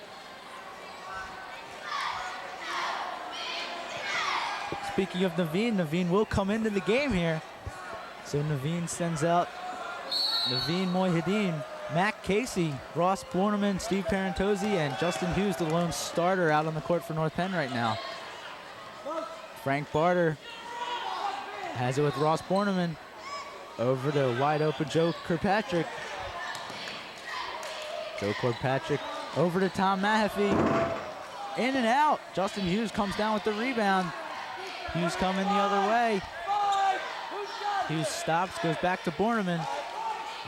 Speaking of Naveen, Naveen will come into the game here. So Naveen sends out Naveen Mohiddin, Mac Casey, Ross Borneman, Steve Parentozzi, and Justin Hughes, the lone starter out on the court for North Penn right now. Frank Barter has it with Ross Borneman. Over to wide open Joe Kirkpatrick. Joe Kirkpatrick over to Tom Mahaffey. In and out. Justin Hughes comes down with the rebound. Hughes coming the other way. Hughes stops, goes back to Borneman.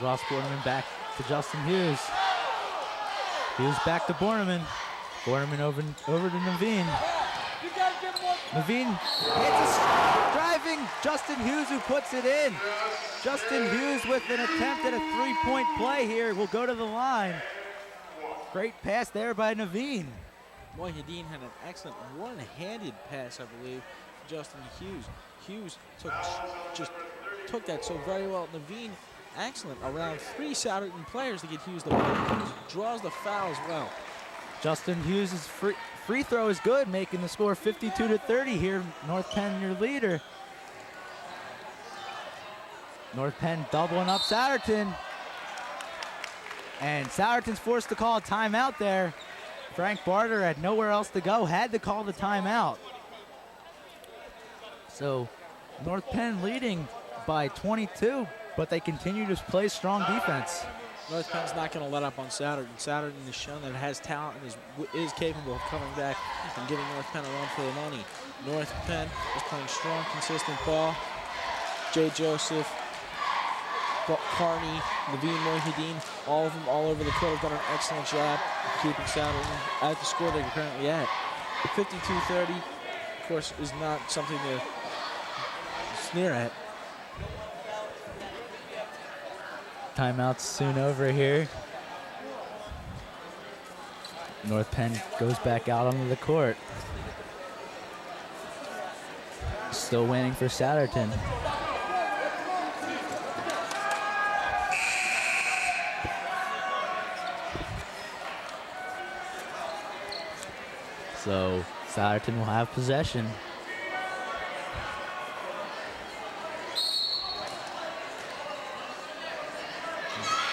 Ross Borneman back to Justin Hughes. Hughes back to Borneman. Borneman over to Naveen. Naveen hits a driving Justin Hughes, who puts it in. Justin Hughes with an attempt at a 3-point play here will go to the line. Great pass there by Naveen. Mohiddin had an excellent one-handed pass, I believe, to Justin Hughes. Hughes took that so very well. Naveen, excellent around 3 Souderton players to get Hughes the ball. Hughes draws the foul as well. Justin Hughes' free throw is good, making the score 52-30 here. North Penn, your leader. North Penn doubling up Souderton. And Souderton's forced to call a timeout there. Frank Barter had nowhere else to go, had to call the timeout. So North Penn leading by 22, but they continue to play strong defense. North Penn's not going to let up on Souderton. Souderton has shown that it has talent and is capable of coming back and giving North Penn a run for the money. North Penn is playing strong, consistent ball. Jay Joseph, Carney, Naveen Mohiddin, all of them all over the court have done an excellent job keeping Souderton at the score they're currently at. 52-30, of course, is not something to sneer at. Timeout's soon over here. North Penn goes back out onto the court. Still waiting for Souderton. So Souderton will have possession.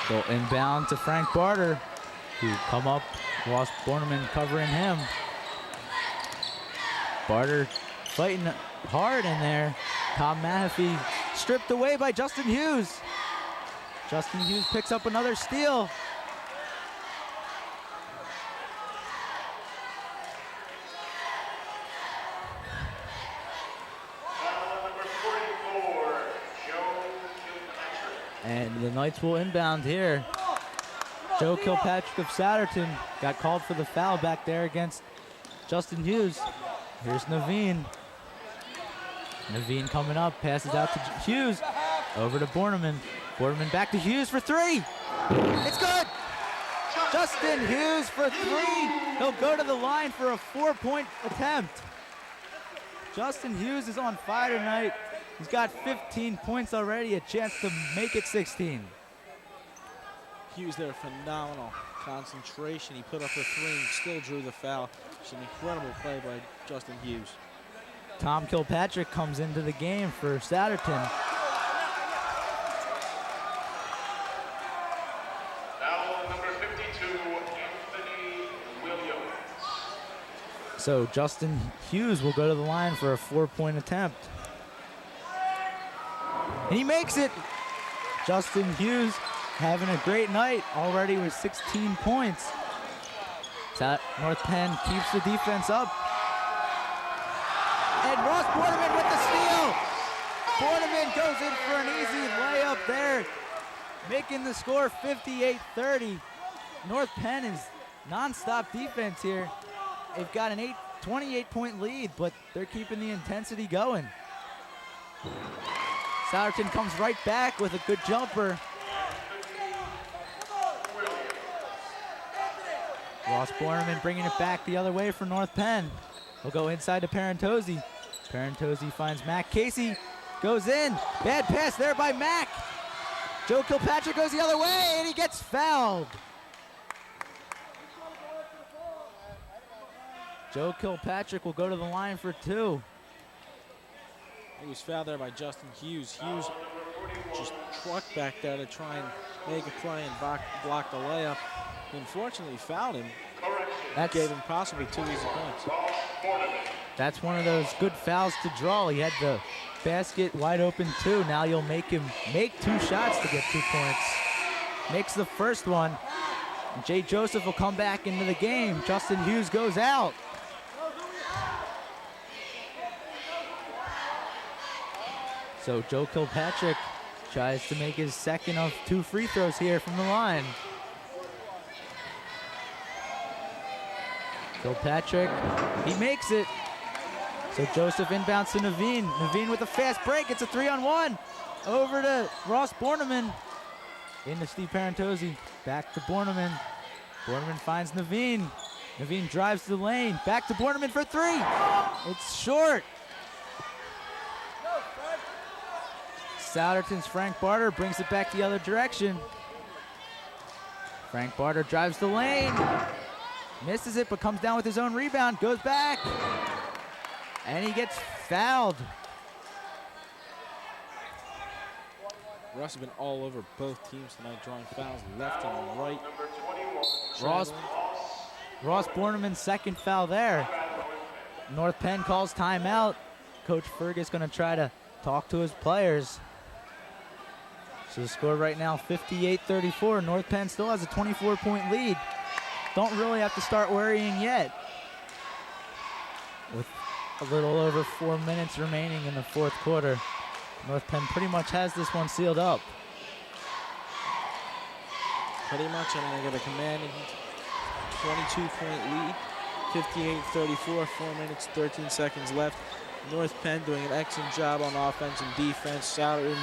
They'll inbound to Frank Barter, who come up, Ross Borneman covering him. Barter fighting hard in there. Tom Mahaffey stripped away by Justin Hughes. Justin Hughes picks up another steal. And the Knights will inbound here. Joe Kilpatrick of Souderton got called for the foul back there against Justin Hughes. Here's Naveen. Naveen coming up, passes out to Hughes. Over to Borneman. Borneman back to Hughes for 3. It's good! Justin Hughes for 3. He'll go to the line for a 4-point attempt. Justin Hughes is on fire tonight. He's got 15 points already, a chance to make it 16. Hughes there, phenomenal concentration. He put up a 3 and still drew the foul. It's an incredible play by Justin Hughes. Tom Kilpatrick comes into the game for Souderton. Foul number 52, Anthony Williams. So Justin Hughes will go to the line for a 4-point attempt. And he makes it. Justin Hughes having a great night already with 16 points. North Penn keeps the defense up. And Ross Borneman with the steal. Borneman goes in for an easy layup there, making the score 58-30. North Penn is non-stop defense here. They've got an 28-point lead, but they're keeping the intensity going. Souderton comes right back with a good jumper. Ross Borneman bringing it back the other way for North Penn. He'll go inside to Parentozzi. Parentozzi finds Mac Casey. goes in. Bad pass there by Mack. Joe Kilpatrick goes the other way, and he gets fouled. Joe Kilpatrick will go to the line for 2. He was fouled there by Justin Hughes. Hughes just trucked back there to try and make a play and block the layup. He unfortunately fouled him. That gave him possibly 2 easy points. That's one of those good fouls to draw. He had the basket wide open too. Now you'll make him make 2 shots to get 2 points. Makes the first one. And Jay Joseph will come back into the game. Justin Hughes goes out. So Joe Kilpatrick tries to make his second of 2 free throws here from the line. Kilpatrick, he makes it. So Joseph inbounds to Naveen. Naveen with a fast break. It's a 3-on-1. Over to Ross Borneman. Into Steve Parentozzi. Back to Borneman. Borneman finds Naveen. Naveen drives to the lane. Back to Borneman for 3. It's short. Souderton's Frank Barter brings it back the other direction. Frank Barter drives the lane. Misses it, but comes down with his own rebound. Goes back. And he gets fouled. Russ has been all over both teams tonight, drawing fouls left and right. Ross Borneman's second foul there. North Penn calls timeout. Coach Fergus going to try to talk to his players. So the score right now, 58-34. North Penn still has a 24-point lead. Don't really have to start worrying yet. With a little over 4 minutes remaining in the fourth quarter, North Penn pretty much has this one sealed up. Pretty much, and they get a commanding 22-point lead. 58-34, 4 minutes, 13 seconds left. North Penn doing an excellent job on offense and defense. Souderton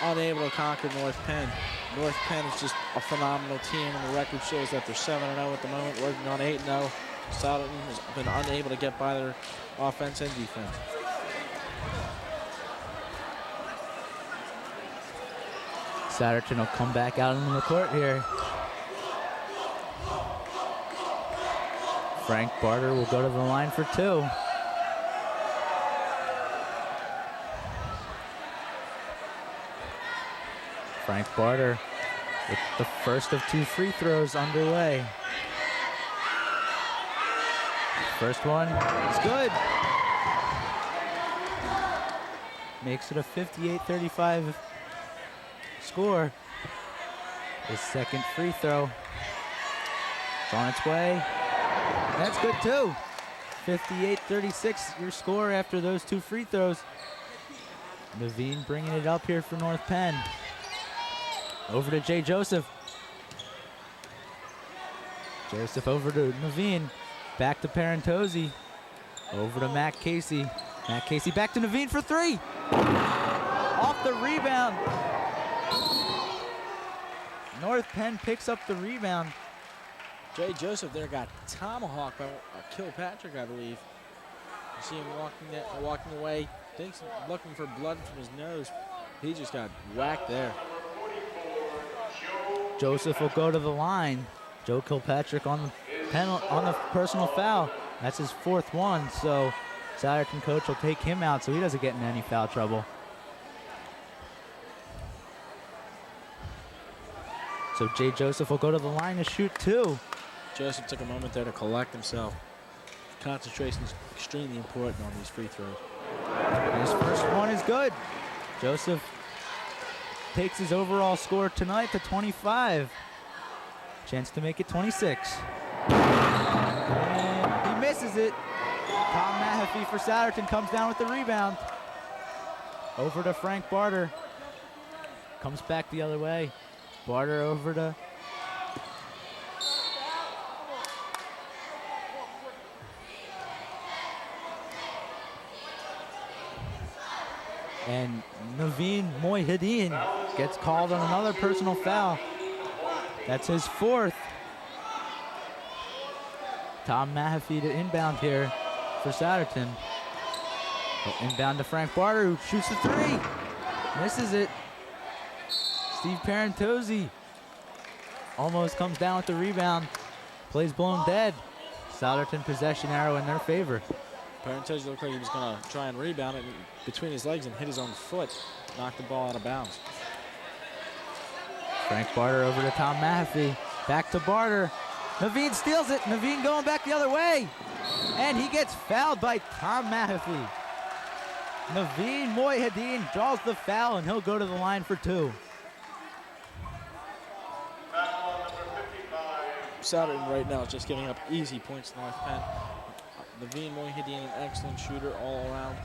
unable to conquer North Penn. North Penn is just a phenomenal team, and the record shows that they're 7-0 at the moment, working on 8-0. Souderton has been unable to get by their offense and defense. Souderton will come back out on the court here. Frank Barter will go to the line for 2. Frank Barter with the first of 2 free throws underway. First one is good. Makes it a 58-35 score. His second free throw. It's on its way. That's good too. 58-36 your score after those 2 free throws. Naveen bringing it up here for North Penn. Over to Jay Joseph. Joseph over to Naveen. Back to Parentozzi. Over to Matt Casey. Matt Casey back to Naveen for 3. Off the rebound. North Penn picks up the rebound. Jay Joseph there got tomahawked by Kilpatrick, I believe. You see him walking away, looking for blood from his nose. He just got whacked there. Joseph will go to the line. Joe Kilpatrick on the personal foul. That's his 4th one, so Souderton coach will take him out so he doesn't get in any foul trouble. So Jay Joseph will go to the line to shoot 2. Joseph took a moment there to collect himself. Concentration is extremely important on these free throws. His first one is good. Joseph takes his overall score tonight to 25. Chance to make it 26. And he misses it. Tom Mahaffey for Souderton comes down with the rebound. Over to Frank Barter. Comes back the other way. Barter over to and Naveen Mohiddin gets called on another personal foul. That's his 4th. Tom Mahaffey to inbound here for Souderton. Inbound to Frank Barter, who shoots the three. Misses it. Steve Parentozzi almost comes down with the rebound. Plays blown dead. Souderton possession arrow in their favor. Parentozzi looked like he was going to try and rebound it between his legs and hit his own foot. Knocked the ball out of bounds. Frank Barter over to Tom Mahaffey. Back to Barter. Naveen steals it. Naveen going back the other way. And he gets fouled by Tom Mahaffey. Naveen Moyhedin draws the foul, and he'll go to the line for 2. Souderton right now is just giving up easy points to North Penn. Naveen Moyhedin, an excellent shooter all around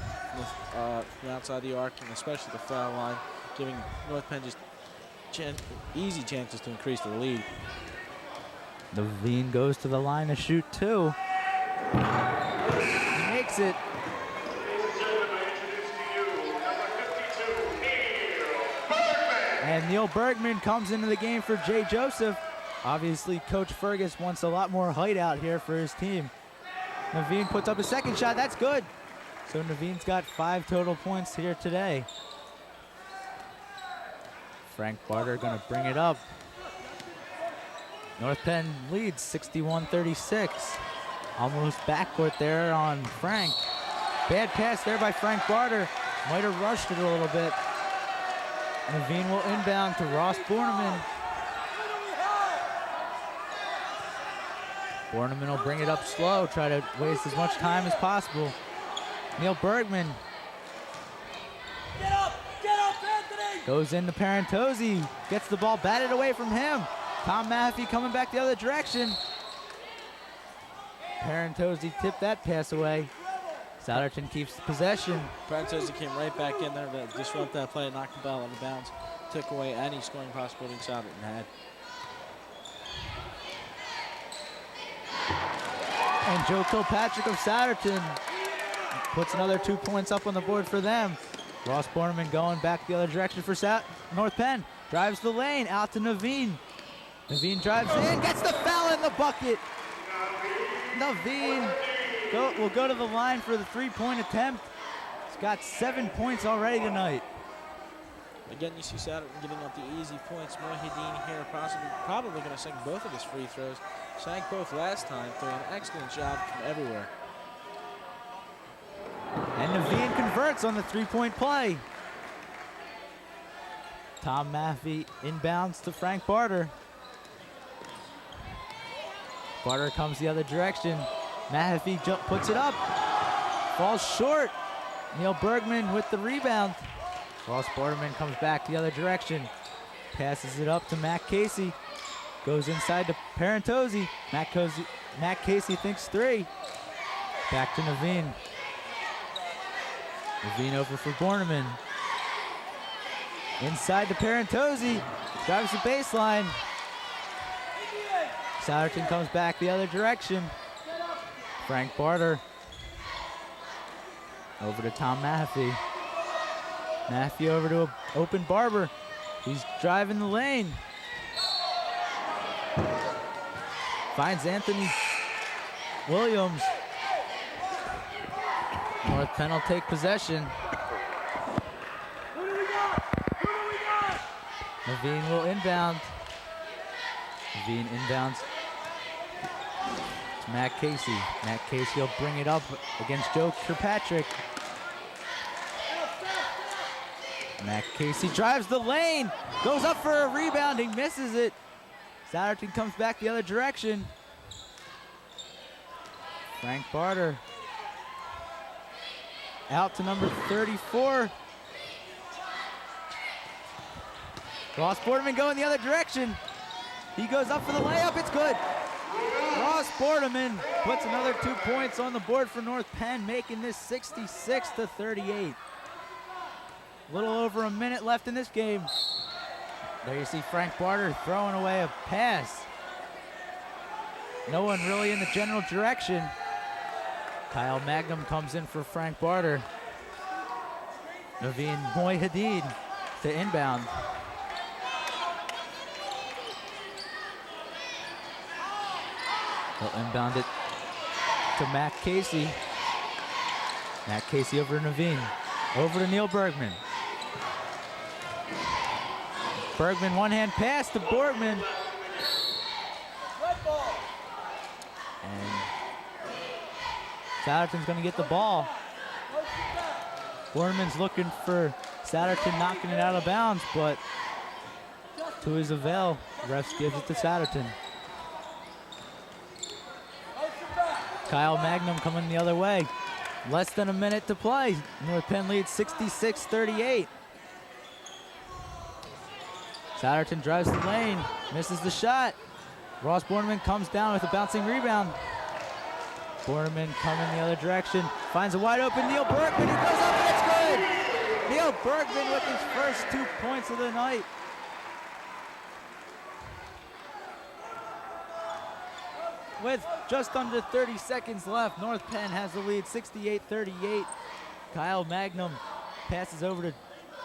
from outside the arc, and especially the foul line, giving North Penn just easy chances to increase their lead. Naveen goes to the line to shoot 2. He makes it. And Neil Bergman comes into the game for Jay Joseph. Obviously, Coach Fergus wants a lot more height out here for his team. Naveen puts up a second shot. That's good. So Naveen's got 5 total points here today. Frank Barter going to bring it up. North Penn leads 61-36. Almost backcourt there on Frank. Bad pass there by Frank Barter. Might have rushed it a little bit. Naveen will inbound to Ross Borneman. Borneman will bring it up slow, try to waste as much time as possible. Neil Bergman goes into Parentozzi, gets the ball batted away from him. Tom Mahaffey coming back the other direction. Parentozzi tipped that pass away. Souderton keeps possession. Parentozzi came right back in there to disrupt that play and knock the ball out of bounds. Took away any scoring possibility Souderton had. And Joe Kilpatrick of Souderton puts another 2 points up on the board for them. Ross Borneman going back the other direction for North Penn. Drives the lane out to Naveen. Naveen drives in, gets the foul in the bucket. Naveen will go to the line for the 3-point attempt. He's got 7 points already tonight. Again, you see Souderton giving up the easy points. Moyhedin here probably going to sink both of his free throws. Sank both last time, doing an excellent job from everywhere. And Naveen converts on the 3-point play. Tom Mahaffey inbounds to Frank Barter. Barter comes the other direction. Mahaffey puts it up. Falls short. Neil Bergman with the rebound. Ross Borderman comes back the other direction. Passes it up to Matt Casey. Goes inside to Parentozzi. Matt Casey thinks 3. Back to Naveen. Naveen over for Borneman. Inside to Parentozzi. Drives the baseline. Souderton comes back the other direction. Frank Barter. Over to Tom Mahaffey. Mahaffey over to an open Barber. He's driving the lane. Finds Anthony Williams. North Penn will take possession. Naveen will inbound. Naveen inbounds to Matt Casey. Matt Casey will bring it up against Joe Kirkpatrick. Matt Casey drives the lane, goes up for a rebound, he misses it. Souderton comes back the other direction. Frank Barter out to number 34. Ross Borderman going the other direction. He goes up for the layup, it's good. Ross Borderman puts another 2 points on the board for North Penn, making this 66-38. A little over a minute left in this game. There you see Frank Barter throwing away a pass. No one really in the general direction. Kyle Magnum comes in for Frank Barter. Naveen Moyhedin to inbound. He'll inbound it to Matt Casey. Matt Casey over to Naveen. Over to Neil Bergman. Bergman, one-hand pass to Borgman. And Souderton's going to get the ball. Borgman's looking for Souderton knocking it out of bounds, but to his avail, refs gives it to Souderton. Kyle Magnum coming the other way. Less than a minute to play. North Penn leads 66-38. Souderton drives the lane, misses the shot. Ross Borneman comes down with a bouncing rebound. Borneman coming the other direction, finds a wide open Neil Bergman. He goes up and it's good. Neil Bergman with his first 2 points of the night. With just under 30 seconds left, North Penn has the lead, 68-38. Kyle Magnum passes over to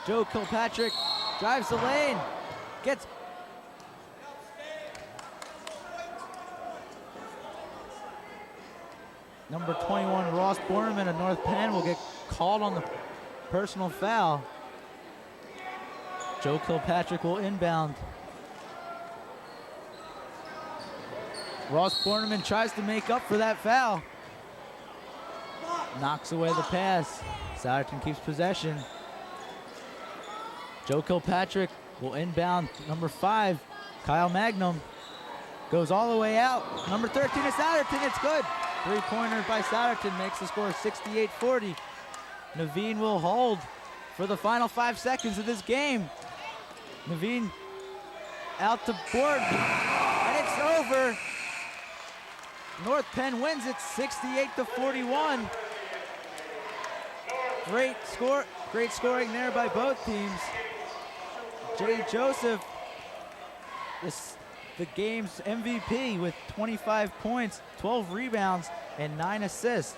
Joe Kilpatrick, drives the lane, gets number 21, Ross Borneman of North Penn will get called on the personal foul. Joe Kilpatrick will inbound. Ross Borneman tries to make up for that foul. Knocks away the pass. Souderton keeps possession. Joe Kilpatrick will inbound. Number 5, Kyle Magnum, goes all the way out. Number 13 is Souderton. It's good. Three-pointer by Souderton makes the score 68-40. Naveen will hold for the final 5 seconds of this game. Naveen out to board, and it's over. North Penn wins it 68-41. Great scoring there by both teams. Jay Joseph, the game's MVP with 25 points, 12 rebounds, and 9 assists.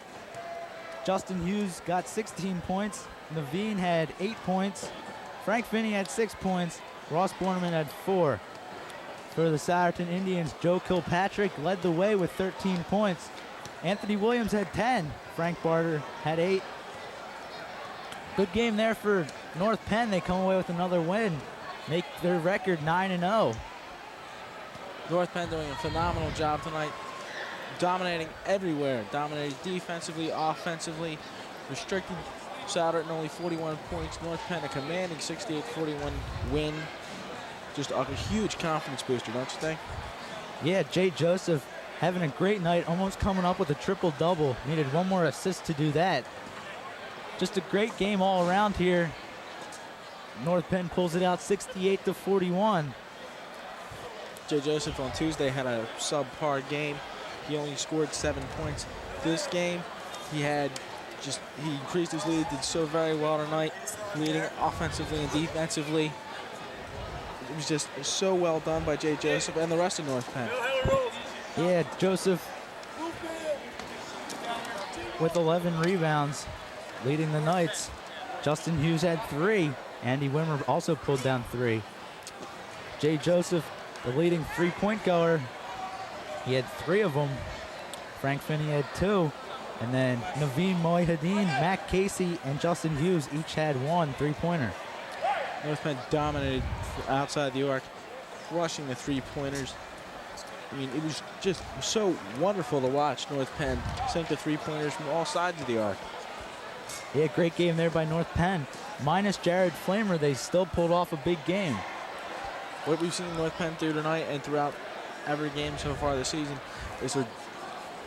Justin Hughes got 16 points. Naveen had 8 points. Frank Finney had 6 points. Ross Borneman had 4. For the Souderton Indians, Joe Kilpatrick led the way with 13 points. Anthony Williams had 10. Frank Barter had 8. Good game there for North Penn. They come away with another win, make their record 9-0. North Penn doing a phenomenal job tonight, dominating everywhere, dominating defensively, offensively, restricting Souderton only 41 points. North Penn a commanding 68-41 win. Just a huge confidence booster, don't you think? Yeah, Jay Joseph having a great night, almost coming up with a triple-double. Needed one more assist to do that. Just a great game all around here. North Penn pulls it out 68-41. Jay Joseph on Tuesday had a subpar game. He only scored 7 points. This game, he increased his lead, did so very well tonight, leading offensively and defensively. It was just so well done by Jay Joseph and the rest of North Penn. Yeah, Joseph with 11 rebounds, leading the Knights. Justin Hughes had 3. Andy Wimmer also pulled down 3. Jay Joseph, the leading three-point goer, he had 3 of them. Frank Finney had 2. And then Naveen Mohiuddin, Matt Casey, and Justin Hughes each had 1 three-pointer. North Penn dominated outside the arc, crushing the three-pointers. I mean, it was just so wonderful to watch North Penn sink the three-pointers from all sides of the arc. Yeah, great game there by North Penn. Minus Jared Flamer, they still pulled off a big game. What we've seen North Penn do tonight and throughout every game so far this season is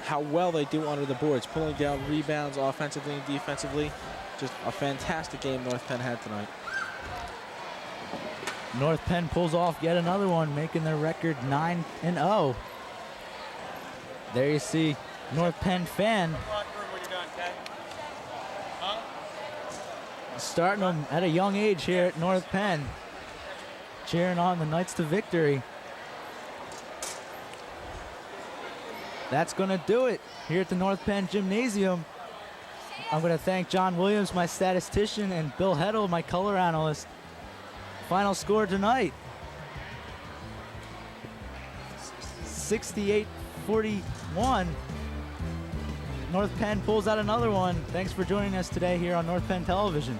how well they do under the boards, pulling down rebounds offensively and defensively. Just a fantastic game North Penn had tonight. North Penn pulls off yet another one, making their record 9-0. There you see North Penn fan starting them at a young age here at North Penn, cheering on the Knights to victory. That's going to do it here at the North Penn Gymnasium. I'm going to thank John Williams, my statistician, and Bill Heddle, my color analyst. Final score tonight, 68-41. North Penn pulls out another one. Thanks for joining us today here on North Penn Television.